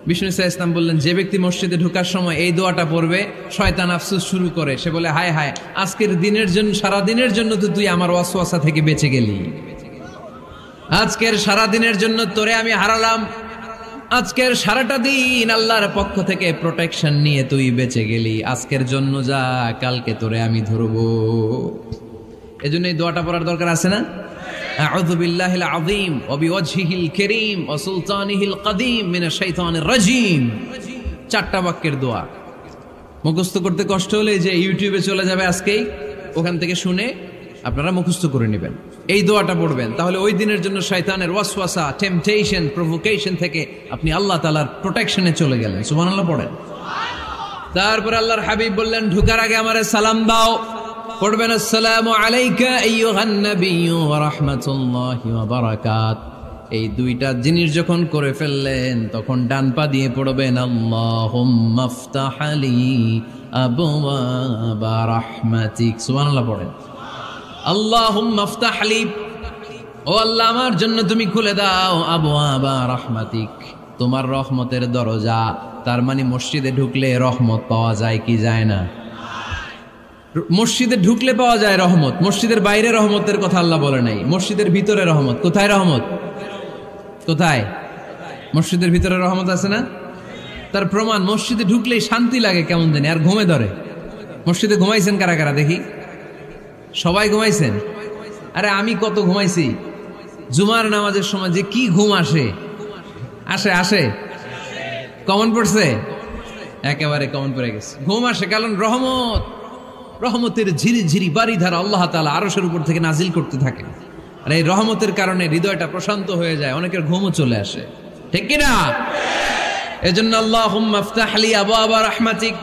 বিষ্ণু ইসলাম বললেন, যে ব্যক্তি মসজিদে ঢোকার সময় এই দোয়াটা পড়বে, শয়তান আফসোস শুরু করে, সে বলে, হায় হায়, আজকের দিনের জন্য, সারা দিনের জন্য তো তুই আমার ওয়াসওয়াসা থেকে বেঁচে গেলি, আজকের সারা দিনের জন্য তোরে আমি হারালাম, আজকের সারাটা দিন আল্লাহর পক্ষ থেকে প্রোটেকশন নিয়ে তুই বেঁচে গেলি, আজকের জন্য যা, কালকে তোরে আমি ধরবো। এজন্য এই দোয়াটা পড়ার দরকার আছে না? আউযু বিল্লাহিল আযীম ওয়া বিওয়াজহিল কারীম ওয়া সুলতানিহিল কাদীম মিনাশ শাইতানির রাজীম। 4টা বাক্যের দোয়া। মুখস্থ করতে কষ্ট হলে যে ইউটিউবে চলে যাবে আজকেই, ওখান থেকে শুনে আপনারা মুখস্থ করে নেবেন, এই দোয়াটা পড়বেন। তাহলে ওই দিনের জন্য শয়তানের ওয়াসওয়াসা, টেম্পটেশন, প্রভোকেশন থেকে আপনি আল্লাহ তাআলার প্রোটেকশনে চলে গেলেন। সুবহানাল্লাহ পড়েন। তারপর আল্লাহর হাবিব বললেন, ঢোকার আগে আমারে সালাম দাও। পড়বেন, আসসালামু আলাইকা আইয়ুহান নাবিয়্যু ওয়া রাহমাতুল্লাহি ওয়া বারাকাত। এই 2টা জিনিস যখন করে ফেললেন, তখন ডান পা দিয়ে পড়বেন, আল্লাহুম্মা ইফতাহ লি আবওয়াবা রাহমাতিক। সুবহানাল্লাহ পড়েন। আল্লাহুম্মা ইফতাহ লি, ও আল্লাহ আমার জন্য তুমি খুলে দাও আবওয়াবা রাহমাতিক, তোমার রহমতের দরজা। তার মানে মসজিদে ঢুকলে রহমত পাওয়া যায় কি যায় না? মসজিদে ঢুকলে পাওয়া যায় রহমত, মসজিদের বাইরে রহমতের কথা আল্লাহ বলে নাই। মসজিদের ভিতরে রহমত। কোথায় রহমত? কোথায়? মসজিদের ভিতরে রহমত আছে না? তার প্রমাণ, মসজিদে ঢুকলেই শান্তি লাগে কেমন জানি, আর ঘুমে ধরে। মসজিদে ঘুমাইছেন কারা কারা দেখি? সবাই ঘুমাইছেন? আরে আমি কত ঘুমাইছি। জুমার নামাজের সময় যে কি ঘুম আসে, আসে আসে কমন পড়ছে, একেবারে কমন পড়ে গেছে। ঘুম আসে কারণ রহমতের ঝিরি ঝিরি বাড়ি ধারা আল্লাহ তাআলা আরশের উপর থেকে নাজিল করতে থাকে। আর এই রহমতের কারণে হৃদয়টা প্রশান্ত হয়ে যায়, অনেকের ঘুমও চলে আসে, ঠিক কিনা? এজন্য আল্লাহুম্মা ইফতাহ লি আবওয়াবা রাহমাতিক,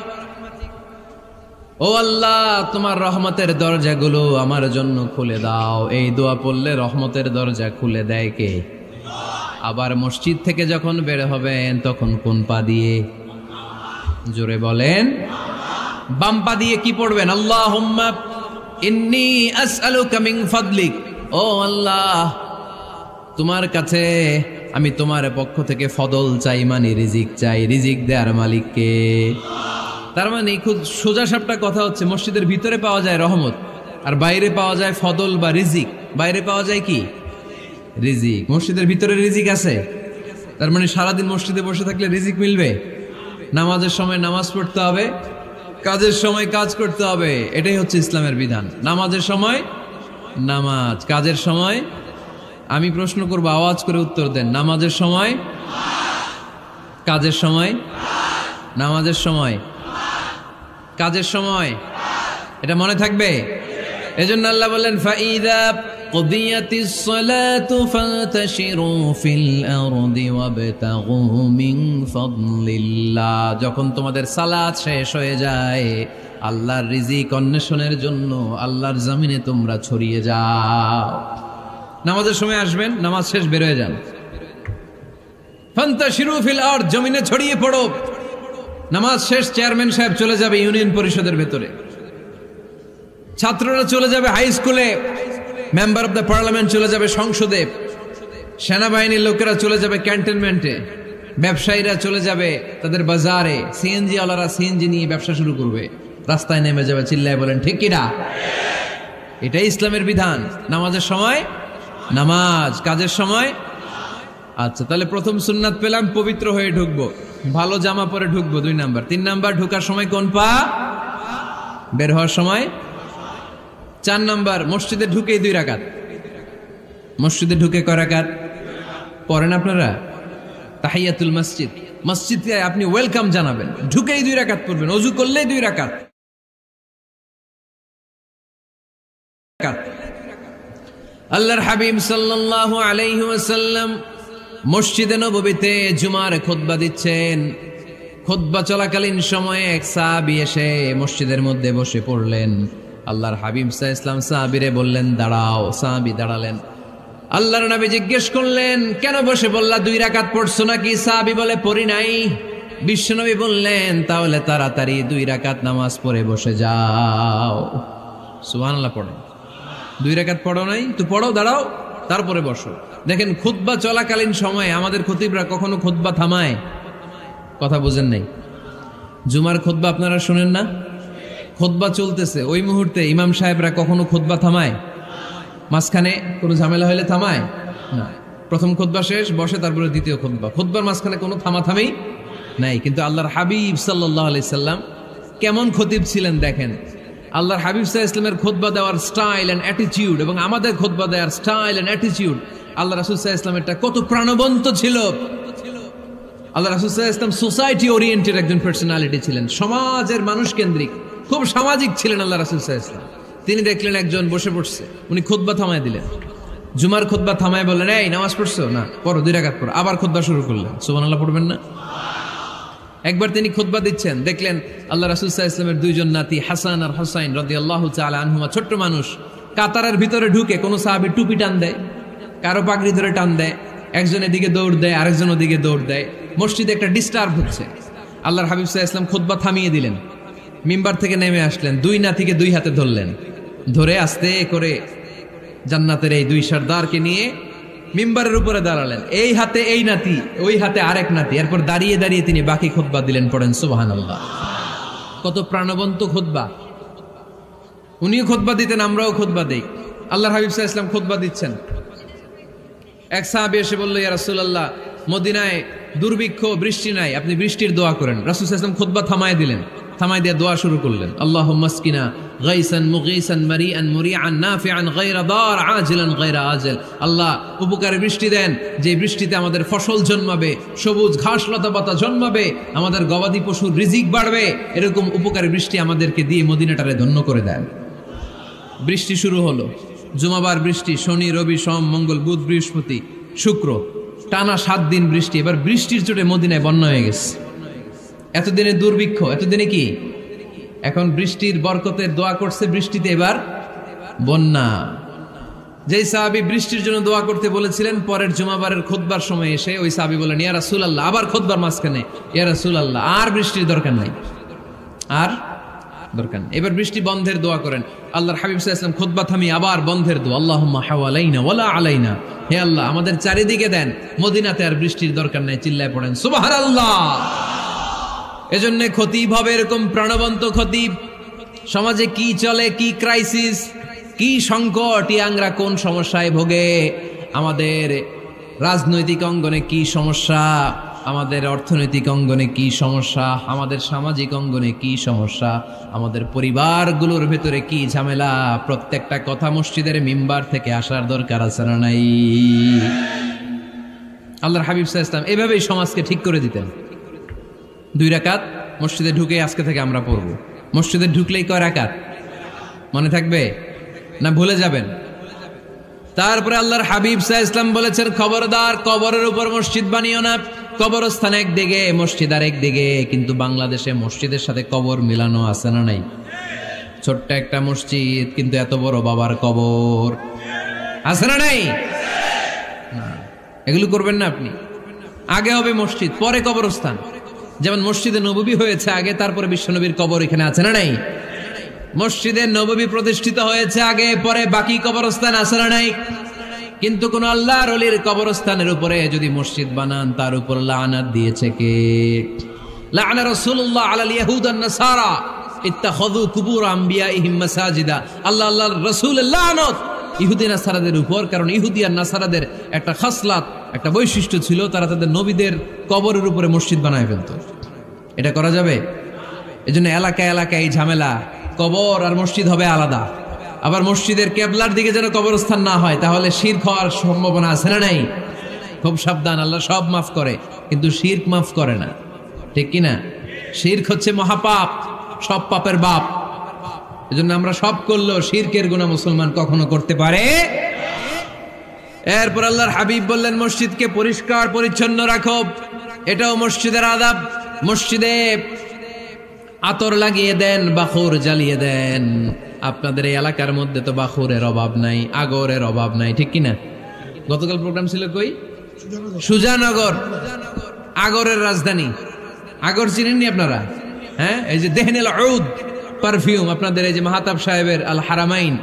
ও আল্লাহ তোমার রহমতের দরজাগুলো আমার জন্য খুলে দাও। এই দোয়া পড়লে রহমতের দরজা খুলে দেয় কে? আবার মসজিদ থেকে যখন বের হবেন তখন কোন পা দিয়ে? জোরে বলেন। বাম পা দিয়ে কি পড়বেন? আল্লাহুম্মা ইন্নী আসআলুকা মিন ফাদলিক, ও আল্লাহ তোমার কাছে আমি তোমার পক্ষ থেকে ফদল চাই, মানে রিজিক চাই। রিজিক দেয়ার মালিক কে? তার মানে খুব সোজা সাপটা কথা হচ্ছে, মসজিদের ভিতরে পাওয়া যায় রহমত, আর বাইরে পাওয়া যায় ফদল বা রিজিক। বাইরে পাওয়া যায় কি? রিজিক। মসজিদের ভিতরে রিজিক আছে। তার মানে সারাদিন মসজিদে বসে থাকলে রিজিক মিলবে? নামাজের সময় নামাজ পড়তে হবে, কাজের সময় কাজ করতে হবে। এটাই হচ্ছে ইসলামের বিধান। নামাজের সময় নামাজ, কাজের সময়। আমি প্রশ্ন করবো, আওয়াজ করে উত্তর দেন। নামাজের সময়, কাজের সময়, নামাজের সময়, কাজের সময়। এটা মনে থাকবে। এজন্য আল্লাহ বললেন, ফাইদা কুদিয়াতিস সালাতু ফান্তাশিরু ফিল আরদি ওয়াবতাগু মিন ফাদলিল্লাহ। যখন তোমাদের সালাত শেষ হয়ে যায়, আল্লাহর রিজিক অন্বেষণের জন্য আল্লাহর জমিনে তোমরা ছড়িয়ে যাও। নামাজের সময় আসবেন, নামাজ শেষ বের হয়ে যান। ফান্তাশিরু ফিল আরদ, জমিনে ছড়িয়ে পড়ো। নামাজ শেষ, চেয়ারম্যান সাহেব চলে যাবে ইউনিয়ন পরিষদের ভেতরে, ছাত্ররা চলে যাবে হাই স্কুলে, মেম্বার অব দ্য পার্লামেন্ট চলে যাবে সংসদে, সেনাবাহিনীর লোকেরা চলে যাবে ক্যান্টনমেন্টে, ব্যবসায়ীরা চলে যাবে তাদের বাজারে, সিএনজি ওয়ালারা সিএনজি নিয়ে ব্যবসা শুরু করবে, রাস্তায় নেমে যাবে। চিল্লায় বলেন ঠিক কিনা? এটাই ইসলামের বিধান। নামাজের সময় নামাজ, কাজের সময়। আচ্ছা, তাহলে প্রথম সুন্নাত পেলাম, পবিত্র হয়ে ঢুকবো, ভালো জামা পরে ঢুকবো। 2 নাম্বার। 3 নাম্বার, ঢোকার সময় কোন পা? বের হওয়ার সময়। 4 নাম্বার, মসজিদে ঢুকেই 2 রাকাত। মসজিদে ঢুকে কয় রাকাত পড়েন আপনারা? তাহিয়াতুল মসজিদ। মসজিদে আপনি ওয়েলকাম জানাবেন, ঢুকেই 2 রাকাত পড়বেন, ওযু করলেই 2 রাকাত। আল্লাহর হাবিব সাল্লাল্লাহু আলাইহি ওয়াসাল্লাম মসজিদে নববীতে জুমার খুতবা দিচ্ছেন। খুতবা চলাকালীন সময়ে এক সাহাবী এসে মসজিদের মধ্যে বসে পড়লেন। আল্লাহর হাবিব সাল্লাল্লাহু আলাইহি ওয়াসাল্লাম সাহাবীরে বললেন, দাঁড়াও। সাহাবী দাঁড়ালেন। আল্লাহর নবী জিজ্ঞেস করলেন, কেন বসে বললা? 2 রাকাত পড়ছো নাকি? সাহাবী বলে, পড়ি নাই। বিশ্বনবী বললেন, তাহলে তাড়াতাড়ি 2 রাকাত নামাজ পড়ে বসে যাও। সুবহানাল্লাহ পড়েন। 2 রাকাত পড়ো নাই তো পড়ো, দাঁড়াও, তারপরে বসো। দেখেন, খুতবা চলাকালীন সময়ে আমাদের খতিবরা কখনো খুতবা থামায়? কথা বুঝেন নাই? জুমার খুতবা আপনারা শুনেন না? খুতবা চলতেছে, ওই মুহূর্তে ইমাম সাহেবরা কখনো খুতবা থামায়? মাঝখানে কোনো ঝামেলা হলে থামায় না। প্রথম খুতবা শেষ, বসে, তারপরে দ্বিতীয় খুতবা। খুতবার মাঝখানে কোনো থামাথামি নাই। কিন্তু আল্লাহর হাবিব সাল্লাল্লাহু আলাইহি সাল্লাম কেমন খতিব ছিলেন দেখেন। আল্লাহর হাবিব সাল্লাল্লাহু আলাইহি ওয়াসাল্লামের খুতবা দেওয়ার স্টাইল এন্ড অ্যাটিটিউড এবং আমাদের খুতবা দেওয়ার স্টাইল এন্ড অ্যাটিটিউড, আল্লাহ রাসূল সাল্লাল্লাহু আলাইহি ওয়াসাল্লামেরটা কত প্রাণবন্ত ছিল। আল্লাহ রাসূল সাল্লাল্লাহু আলাইহি ওয়াসাল্লাম সোসাইটি ওরিয়েন্টেড একজন পার্সোনালিটি ছিলেন, সমাজের মানুষ কেন্দ্রিক, খুব সামাজিক ছিলেন আল্লাহ রাসূল সাল্লাল্লাহু আলাইহি ওয়াসাল্লাম। তিনি দেখলেন একজন বসে পড়ছে, উনি খুতবা থামায় দিলেন, জুমার খুতবা থামায় বললেন, এই নামাজ পড়ছো না, পড়ো 2 রাকাত পড়ো। আবার খুতবা শুরু করলেন, সুবহানাল্লাহ পড়বেন না? একবার তিনি খুতবা দিচ্ছেন, দেখলেন আল্লাহ রাসূল সাল্লাল্লাহু আলাইহি ওয়াসাল্লামের 2 জন নাতি হাসান আর হুসাইন রাদিয়াল্লাহু তাআলা আনহুমা, ছোট্ট মানুষ, কাতারের ভিতরে ঢুকে কোন সাহাবী টুপি টান দেয়, কারো পাগড়ি ধরে টান দেয়, একজন এদিকে দৌড় দেয়, আরেকজন ওদিকে দৌড় দেয়, মসজিদে একটা ডিস্টার্ব হচ্ছে। আল্লাহর হাবিব সাল্লাল্লাহু আলাইহি ওয়াসাল্লাম খুতবা থামিয়ে দিলেন, মিম্বার থেকে নেমে আসলেন, 2 নাতিকে 2 হাতে ধরলেন, ধরে আস্তে করে জান্নাতের এই 2 সর্দারকে নিয়ে মিম্বারের উপরে দাঁড়ালেন, এই হাতে এই নাতি, ওই হাতে আরেক নাতি। এরপর দাঁড়িয়ে দাঁড়িয়ে তিনি বাকি খুতবা দিলেন, পড়েন সুবহানাল্লাহ। কত প্রাণবন্ত খুতবা। উনিও খুতবা দিতেন, আমরাও খুতবা দেই। আল্লাহর হাবিব সাল্লাল্লাহু আলাইহি ওয়াসাল্লাম খুতবা দিচ্ছেন, এক সাহাবী এসে বলল, ইয়া রাসূলুল্লাহ, মদিনায় দুর্ভিক্ষ, বৃষ্টি নাই, আপনি বৃষ্টির দোয়া করেন। রাসূল সাল্লাল্লাহু আলাইহি ওয়াসাল্লাম খুতবা থামায় দিলেন, থামায় দিয়ে দোয়া শুরু করলেন, আল্লাহুম্মা আসকিনা গাইসান মুগীসান মারিআন মুরিআন নাফিআন গায়রা দার আজিলান গায়রা আজল। আল্লাহ, উপকারে বৃষ্টি দেন, যে বৃষ্টিতে আমাদের ফসল জন্মাবে, সবুজ ঘাস লতা পাতা জন্মাবে, আমাদের গবাদি পশুর রিজিক বাড়বে, এরকম উপকারে বৃষ্টি আমাদেরকে দিয়ে মদিনাটারে ধন্য করে দেন। বৃষ্টি শুরু হলো, জুমাবার বৃষ্টি, শনি রবি সোম মঙ্গল বুধ বৃহস্পতি শুক্র, টানা 7 দিন বৃষ্টি। এবার বৃষ্টির চোটে মদিনায় বন্যা হয়ে গেছে। এতদিনে দুর্ভিক্ষ, এতদিনে কি, এখন বৃষ্টির বরকতের দোয়া করছে, বৃষ্টিতে এবার বন্যা। যেই সাহাবী বৃষ্টির জন্য দোয়া করতে বলেছিলেন, পরের জুমাবারের খুতবার সময় এসে ওই সাহাবী বলেন, ইয়া রাসূলুল্লাহ, আবার খুতবার মাঝখানে, ইয়া রাসূলুল্লাহ, আর বৃষ্টির দরকার নাই, আর দরকার নেই, এবার বৃষ্টি বন্ধের দোয়া করেন। আল্লাহর হাবিব সাল্লাল্লাহু আলাইহি ওয়াসাল্লাম খুতবা থামিয়ে আবার বন্ধের দোয়া, আল্লাহুম্মা হাওয়ালাইনা ওয়ালা আলাইনা, হে আল্লাহ আমাদের চারিদিকে দেন, মদিনাতে আর বৃষ্টির দরকার নাই, চিল্লায় পড়েন সুবহানাল্লাহ। এজন্য খতিব হবে এরকম প্রাণবন্ত খতিব। সমাজে কি চলে, কি ক্রাইসিস, কি সংকট, ইয়াংরা কোন সমস্যায় ভোগে, আমাদের রাজনৈতিক অঙ্গনে কি সমস্যা, আমাদের অর্থনৈতিক অঙ্গনে কি সমস্যা, আমাদের সামাজিক অঙ্গনে কি সমস্যা, আমাদের পরিবারগুলোর ভেতরে কি ঝামেলা, প্রত্যেকটা কথা মসজিদের মিম্বার থেকে আসার দরকার আছে না নাই? আল্লাহর হাবিব সাল্লাল্লাহু আলাইহি ওয়াসাল্লাম এভাবেই সমাজকে ঠিক করে দিতেন। 2 রাকাত মসজিদে ঢুকে আজকে থেকে আমরা পড়ব। মসজিদে ঢুকলেই কয় রাকাত মনে থাকবে না ভুলে যাবেন? তারপরে আল্লাহর হাবিব সাল্লাল্লাহু আলাইহি ওয়াসাল্লাম বলেছেন, খবরদার কবরের উপর মসজিদ বানিও না। কবরস্থান একদিকে, মসজিদ আর একদিকে, কিন্তু বাংলাদেশে মসজিদের সাথে কবর মিলানো আছে না নাই? ছোট্ট একটা মসজিদ, কিন্তু এত বড় বাবার কবর আছে না নাই? এগুলো করবেন না আপনি। আগে হবে মসজিদ, পরে কবরস্থান। যেমন মসজিদে নববী হয়েছে আগে, তারপরে বিশ্বনবীর কবর এখানে আছে না নাই? মসজিদে নববী প্রতিষ্ঠিত হয়েছে আগে, পরে বাকি কবরস্থান আছে না নাই? কিন্তু কোন আল্লাহর ওলির কবরস্থানের উপরে যদি মসজিদ বানান, তার উপর লানাত দিয়েছে কে? লাআনা রাসূলুল্লাহ আলাল ইয়াহুদ ওয়ান নাসারা ইত্তাখাযু কুবুর আমবিয়াইহিম মাসাজিদা। আল্লাহর রাসূলের লানত ইহুদি নাসারাদের উপর, কারণ ইহুদি আর নাসারাদের একটা খাসলাত, একটা বৈশিষ্ট্য ছিল, তারা তাদের নবীদের কবরের উপরে মসজিদ বানায় ফেলতো। এটা করা যাবে? এজন্য এলাকায় এলাকায় এই ঝামেলা, কবর আর মসজিদ হবে আলাদা। আবার মসজিদের কেবলার দিকে যেন কবরস্থান না হয়, তাহলে শিরক হওয়ার সম্ভাবনা আছে না নাই? খুব সাবধান, আল্লাহ সব মাফ করে কিন্তু শিরক মাফ করে না, ঠিক কিনা? শিরক হচ্ছে মহাপাপ, সব পাপের বাপ। এজন্য আমরা সব করলেও শিরকের গুনাহ মুসলমান কখনো করতে পারে। এরপর আল্লাহর হাবিব বললেন, মসজিদকে পরিষ্কার পরিচ্ছন্ন রাখো, এটাও মসজিদের আদাব। মসজিদে আতর লাগিয়ে দেন, বাখুর জ্বালিয়ে দেন। আপনাদের এই এলাকার মধ্যে তো বাখুরের অভাব নাই, আগরের অভাব নাই, ঠিক কিনা? গতকাল প্রোগ্রাম ছিল কই? সুজানগর, আগরের রাজধানী। আগর চিনেননি আপনারা? হ্যাঁ, এই যে দেহনেল উদ পারফিউম, আপনাদের এই যে মাহতাব সাহেবের আল হারামাইন,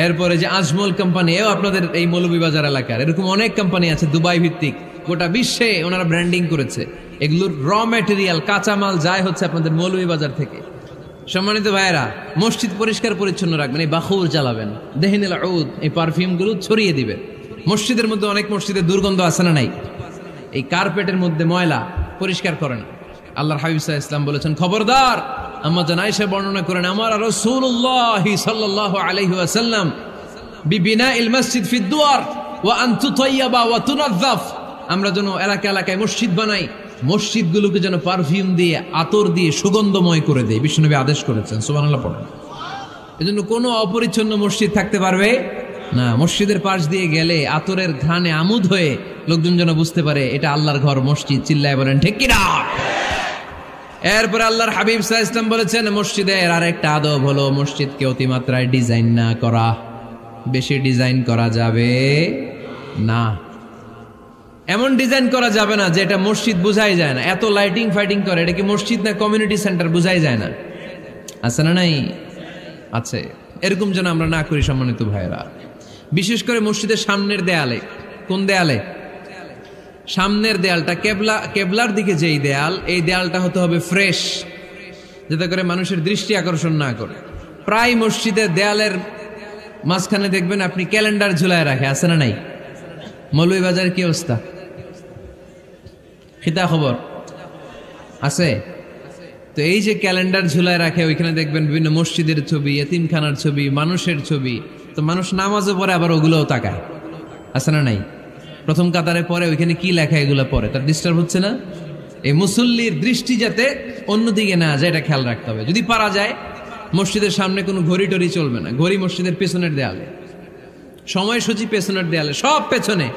এরপরে যে আজমল কোম্পানি, এও আপনাদের এই মৌলভীবাজার এলাকার। এরকম অনেক কোম্পানি আছে দুবাই ভিত্তিক, গোটা বিশ্বে ওনারা ব্র্যান্ডিং করেছে। এগুলোর র ম্যাটেরিয়াল, কাঁচামাল যায় হচ্ছে আপনাদের মৌলভীবাজার থেকে। সম্মানিত ভাইয়েরা, মসজিদ পরিষ্কার পরিচ্ছন্ন রাখবেন, এই বাখুর জ্বালাবেন, দেহনেল উদ, এই পারফিউমগুলো ছড়িয়ে দিবেন। মসজিদের মধ্যে অনেক মসজিদে দুর্গন্ধ আছে না নাই? এই কার্পেটের মধ্যে ময়লা, পরিষ্কার করে না। আল্লাহর হাবিব সাল্লাল্লাহু আলাইহি ওয়াসাল্লাম বলেছেন, খবরদার আম্মা জান আয়েশা বর্ণনা করেন, আমার রাসূলুল্লাহ সাল্লাল্লাহু আলাইহি ওয়াসাল্লাম বিবিনাইল মসজিদ ফি দুয়ার ওয়া আন তুতায়্যাবা ওয়া তুনাযযাফ, আমরা যেন এলাকা এলাকায় মসজিদ বানাই, মসজিদগুলোকে যেন পারফিউম দিয়ে, আতর দিয়ে সুগন্ধময় করে দেয়। বিশ্বনবী আদেশ করেছেন, সুবহানাল্লাহ পড়েন। এজন্য কোনো অপরিচ্ছন্ন মসজিদ থাকতে পারবে না। মসজিদের পাশ দিয়ে গেলে আতরের ঘ্রাণে আমোদ হয়ে লোকজন যেন বুঝতে পারে এটা আল্লাহর ঘর, মসজিদ। চিল্লায় বলেন ঠিক কিনা? এরপরে আল্লাহর হাবিব সাল্লাল্লাহু আলাইহি ওয়াসাল্লাম বলেছেন, মসজিদের আরেকটা আদব হলো মসজিদকে অতিমাত্রায় ডিজাইন না করা। বেশি ডিজাইন করা যাবে না। এমন ডিজাইন করা যাবে না যে এটা মসজিদ বোঝাই যায় না। এত লাইটিং ফাইটিং করে, এটা কি মসজিদ না কমিউনিটি সেন্টার বোঝাই যায় না। আছে না? নাই আছে। এরকম যেন আমরা না করি সম্মানিত ভাইয়েরা। বিশেষ করে মসজিদের সামনের দেয়ালে। কোন দেয়ালে? সামনের দেয়ালটা, কেবলার দিকে যেই দেয়াল, এই দেয়ালটা হতে হবে ফ্রেশ, যাতে করে মানুষের দৃষ্টি আকর্ষণ না করে। প্রায় মসজিদের দেয়ালের মাঝখানে দেখবেন আপনি ক্যালেন্ডার ঝুলায় রাখে। আছে না নাই? মৌলভীবাজার কি অবস্থা? খিতা খবর আছে? তো এই যে ক্যালেন্ডার ঝুলায় রাখে, ওইখানে দেখবেন বিভিন্ন মসজিদের ছবি, এতিমখানার ছবি, মানুষের ছবি। তো মানুষ নামাজও পড়ে, আবার ওগুলোও তাকায়। আছে না নাই? প্রথম কাতারে পরে ওইখানে কি লেখা, এগুলো পরে, তার ডিস্টার্ব হচ্ছে না? এই মুসল্লির দৃষ্টি যাতে অন্যদিকে না যায়, এটা খেয়াল রাখতে হবে। যদি পারা যায় মসজিদের সামনে কোনো ঘড়ি টড়ি চলবে না। ঘড়ি মসজিদের পেছনের দেয়ালে, সময়সূচি পেছনের দেয়ালে, সব পেছনে।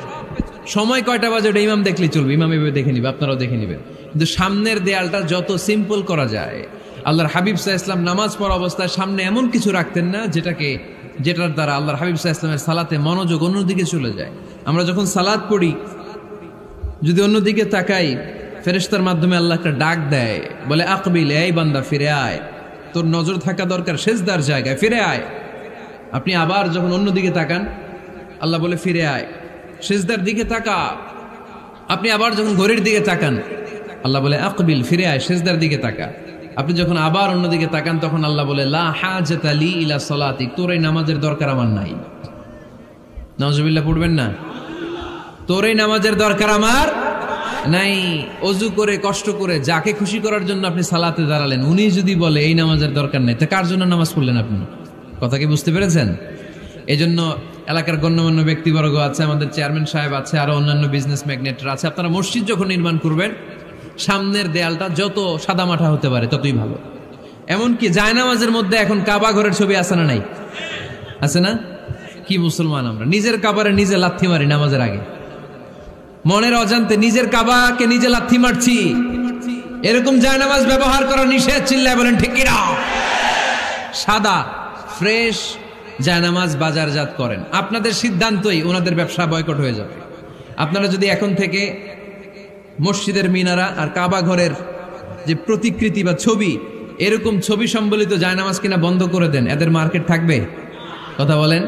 সময় কয়টা বাজে ওটা ইমাম দেখলেই চলবে, ইমাম এভাবে দেখে নিবে, আপনারাও দেখে নিবেন। কিন্তু সামনের দেয়ালটা যত সিম্পল করা যায়। আল্লাহর হাবিব সাল্লাল্লাহু আলাইহি ওয়াসাল্লাম নামাজ পড়া অবস্থায় সামনে এমন কিছু রাখতেন না যেটার দ্বারা আল্লাহর হাবিব সাল্লাল্লাহু আলাইহি ওয়াসাল্লামের সালাতে মনোযোগ অন্যদিকে চলে যায়। আমরা যখন সালাত পড়ি, যদি অন্যদিকে তাকাই, ফেরেশতার মাধ্যমে আল্লাহ একটা ডাক দেয়, বলে আকবিল, এই বান্দা ফিরে আয়, তোর নজর থাকা দরকার সিজদার জায়গায়, ফিরে আয়। আপনি আবার যখন অন্যদিকে তাকান, আল্লাহ বলে ফিরে আয়, সিজদার দিকে তাকা। আপনি আবার যখন ঘড়ির দিকে তাকান, আল্লাহ বলে আকবিল, ফিরে আয়, সিজদার দিকে তাকা। আপনি যখন আবার অন্যদিকে তাকান, তখন আল্লাহ বলে লা হাজাতা লি ইলা সালাতিক, তোর এই নামাজের দরকার আমার নাই। নাউজুবিল্লাহ পড়বেন না? তোর এই নামাজের দরকার আমার নাই। অজু করে কষ্ট করে যাকে খুশি করার জন্য আপনি সালাতে দাঁড়ালেন, উনি যদি বলে এই নামাজের দরকার নেই, তা কার জন্য নামাজ পড়লেন আপনি? কথা কি বুঝতে পেরেছেন? এই জন্য এলাকার গণ্যমান্য ব্যক্তিবর্গ আছে, আমাদের চেয়ারম্যান সাহেব আছে, আরো অন্যান্য বিজনেস ম্যাগনেটরা আছে। আপনারা মসজিদ যখন নির্মাণ করবেন, সামনের দেয়ালটা যত সাদামাটা হতে পারে ততই ভালো। এমনকি জায়নামাজের মধ্যে এখন কাবা ঘরের ছবি আছে না নাই? আছে না? কি মুসলমান আমরা! নিজের কাবারে নিজে লাথি মারি নামাজের আগে, মনের অজান্তে নিজের কাবাকে নিজে লাথি মারছি। এরকম জায়নামাজ ব্যবহার করা নিষেধ। চিল্লায় বলেন ঠিক কিনা? সাদা ফ্রেশ জায়নামাজ বাজারজাত করেন, আপনাদের সিদ্ধান্তই ওনাদের ব্যবসা বয়কট হয়ে যাবে। আপনারা যদি এখন থেকে মসজিদের মিনারা আর কাবা ঘরের যে প্রতিকৃতি বা ছবি, এরকম ছবি সম্বলিত জায়নামাজ কিনা বন্ধ করে দেন, এদের মার্কেট থাকবে? কথা বলেন।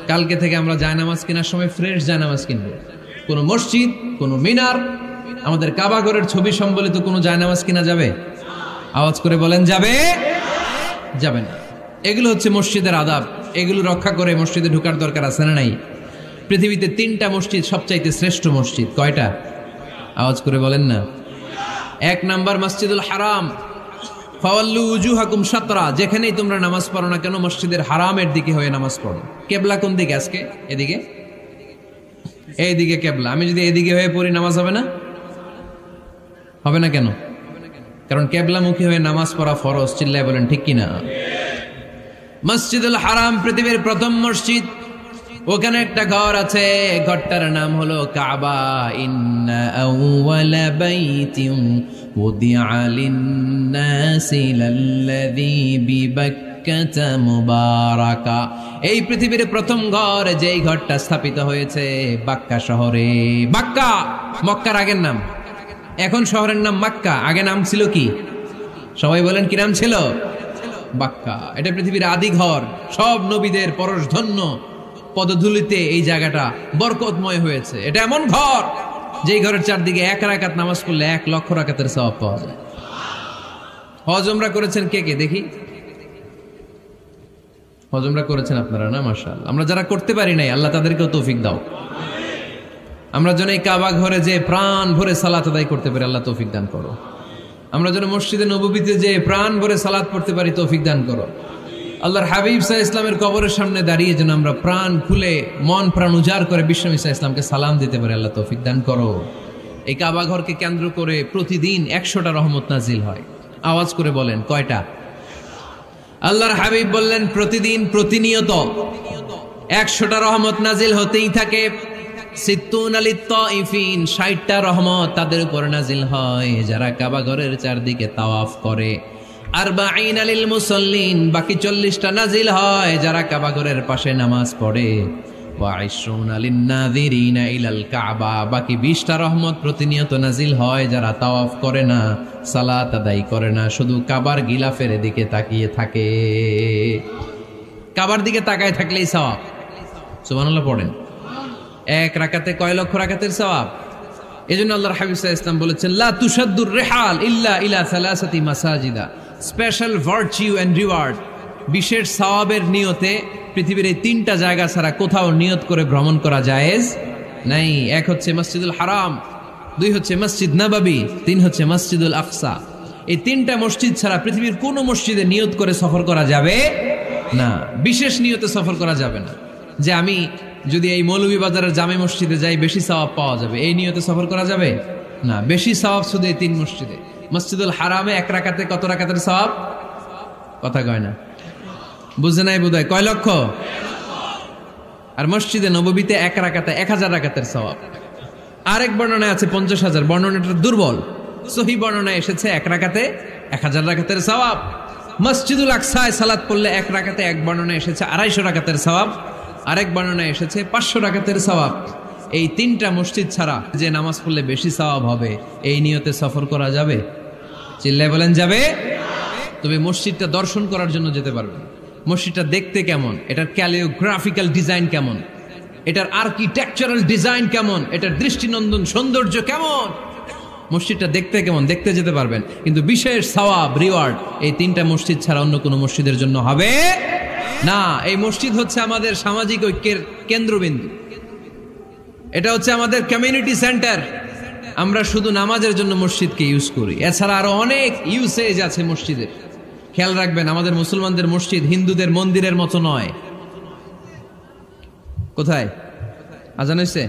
কালকে থেকে আমরা জায়নামাজ কেনার সময় ফ্রেশ জায়নামাজ কিনবো। কোনো মসজিদ, কোনো মিনার, আমাদের কাবা ঘরের ছবি সম্বলিত কোনো জায়নামাজ কিনা যাবে? আওয়াজ করে বলেন, যাবে? যাবে না। এগুলো হচ্ছে মসজিদের আদাব। এগুলো রক্ষা করে মসজিদে ঢোকার দরকার আছে না নাই? পৃথিবীতে 3টা মসজিদ সবচাইতে শ্রেষ্ঠ মসজিদ। কয়টা? আওয়াজ করে বলেন না। 1 নাম্বার মসজিদুল হারাম, ফাওয়াল্লু উজুহাকুম শাতরা। যেখানেই তোমরা নামাজ পড়ো না কেন, মসজিদের হারামের দিকে হয়ে নামাজ পড়ো। কেবলা কোন দিকে আজকে? এদিকে, এইদিকে কেবলা। আমি যদি এদিকে হয়ে পড়ি, নামাজ হবে না? হবে না কেন? কারণ কেবলামুখী হয়ে নামাজ পড়া ফরজ। চিল্লায় বলেন ঠিক কিনা? মসজিদুল হারাম পৃথিবীর প্রথম মসজিদ। ওখানে একটা ঘর আছে, ঘরটার নাম হলো কাবা। ইন্না আউওয়ালা বাইতিন উদিআ লিন-নাসি লাল্লাযী বিবাক্কাতা মুবারাকা। এই পৃথিবীর প্রথম ঘর, যেই ঘরটা স্থাপিত হয়েছে বাক্কা শহরে। বাক্কা মক্কার আগের নাম, এখন শহরের নাম মক্কা। আগে নাম ছিল কি? সবাই বলেন, কি নাম ছিল? বাক্কা। এটা পৃথিবীর আদি ঘর। সব নবীদের পরশধন্য পদধূলিতে এই জায়গাটা বরকতময় হয়েছে। এটা এমন ঘর, যেই ঘরের চারদিকে 1 রাকাত নামাজ পড়লে 1 লক্ষ রাকাতের সওয়াব পাওয়া যায়। হজ উমরা করেছেন কে কে দেখি? হজ উমরা করেছেন আপনারা না? মাশাআল্লাহ। আমরা যারা করতে পারি নাই, আল্লাহ তাদেরকেও তৌফিক দাও। আমরা যেন এই কাবা ঘরে যে প্রাণ ভরে সালাত আদায় করতে পারি, আল্লাহ তৌফিক দান করো। আমরা যেন মসজিদে নববীতে যে প্রাণ ভরে সালাত পড়তে পারি তৌফিক দান করো। আল্লাহর হাবিব সাল্লাল্লাহু আলাইহি ইসলামের কবরের সামনে দাঁড়িয়ে যেন আমরা প্রাণ খুলে মন প্রাণ উজাড় করে বিশ্বনবী সাল্লাল্লাহু আলাইহি ইসলামকে সালাম দিতে পারি। আল্লাহ তৌফিক দান করো। এই কাবা ঘরকে কেন্দ্র করে প্রতিদিন 100টা রহমত নাজিল হয়। আওয়াজ করে বলেন কয়টা? আল্লাহর হাবিব বললেন প্রতিদিন প্রতিনিয়ত 100টা রহমত নাজিল হতেই থাকে। 60টা রহমত তাদের উপর নাজিল হয় যারা কাবা ঘরের চারদিকে তাওয়াফ করে। 40 লিল মুসাল্লিন, বাকি 40টা নাজিল হয় যারা কাবা ঘরের পাশে নামাজ পড়ে। 20 লিন নাযিরিনা ইলাল কাবা, বাকি 20টা রহমত প্রতিনিয়ত নাজিল হয় যারা তাওয়াফ করে না, সালাত আদায় করে না, শুধু কাবার গিলাফের দিকে তাকিয়ে থাকে। কাবার দিকে তাকায় থাকলেই সওয়াব। সুবহানাল্লাহ পড়েন। এক রাকাতে কয় লক্ষ রাকাতের সওয়াব। এজন্য আল্লাহর হাবিব সাল্লাল্লাহু আলাইহি ওয়াসাল্লাম বলেছেন লা তুশাদ্দুর রিহাল ইল্লা ইলা সালাসাতি মাসাজিদা, স্পেশাল ভার্চু এন্ড রিওয়ার্ড, বিশেষ সওয়াবের নিয়তে পৃথিবীর এই 3টা জায়গা ছাড়া কোথাও নিয়ত করে ভ্রমণ করা জায়েজ নাই। এক হচ্ছে মসজিদুল হারাম, 2 হচ্ছে মসজিদ নববী, 3 হচ্ছে মসজিদুল আকসা। এই 3টা মসজিদ ছাড়া পৃথিবীর কোনো মসজিদে নিয়ত করে সফর করা যাবে না। বিশেষ নিয়তে সফর করা যাবে না যে আমি যদি এই মৌলভীবাজারের জামে মসজিদে যাই বেশি সওয়াব পাওয়া যাবে, এই নিয়তে সফর করা যাবে না। বেশি সওয়াব শুধু এই 3 মসজিদে। মসজিদুল হারামে 1 রাকাতে কত রাকাতের সওয়াব? কথা কয় না, বুঝে নাই বোধহয়। কয় লক্ষ? আর মসজিদে নববীতে 1 রাকাতে 1000 রাকাতের সওয়াব। আরেক বর্ণনায় আছে 50,000, বর্ণনাটা দুর্বল। সহিহ বর্ণনায় এসেছে 1 রাকাতে 1000 রাকাতের সওয়াব। মসজিদুল আকসায় সালাত পড়লে 1 রাকাতে, এক বর্ণনায় এসেছে 250 রাকাতের সওয়াব, আরেক বর্ণনায় এসেছে 500 রাকাতের সওয়াব। এই 3টা মসজিদ ছাড়া যে নামাজ পড়লে বেশি সওয়াব হবে, এই নিয়তে সফর করা যাবে? চিল্লায় বলেন যাবে। তবে মসজিদটা দর্শন করার জন্য যেতে পারবেন। মসজিদটা দেখতে কেমন, এটার ক্যালিওগ্রাফিক্যাল ডিজাইন কেমন, এটার আর্কিটেকচারাল ডিজাইন কেমন, এটার দৃষ্টিনন্দন সৌন্দর্য কেমন, মসজিদটা দেখতে কেমন, দেখতে যেতে পারবেন। কিন্তু বিশেষ সওয়াব রিওয়ার্ড এই 3টা মসজিদ ছাড়া অন্য কোনো মসজিদের জন্য হবে না। এই মসজিদ হচ্ছে আমাদের সামাজিক ঐক্যের কেন্দ্রবিন্দু, এটা হচ্ছে আমাদের কমিউনিটি সেন্টার। আমরা শুধু নামাজের জন্য মসজিদকে ইউজ করি, এছাড়া আরো অনেক ইউসেজ আছে মসজিদের। খেয়াল রাখবেন, আমাদের মুসলমানদের মসজিদ হিন্দুদের মন্দিরের মতো নয়। কোথায় আজান হয়েছে?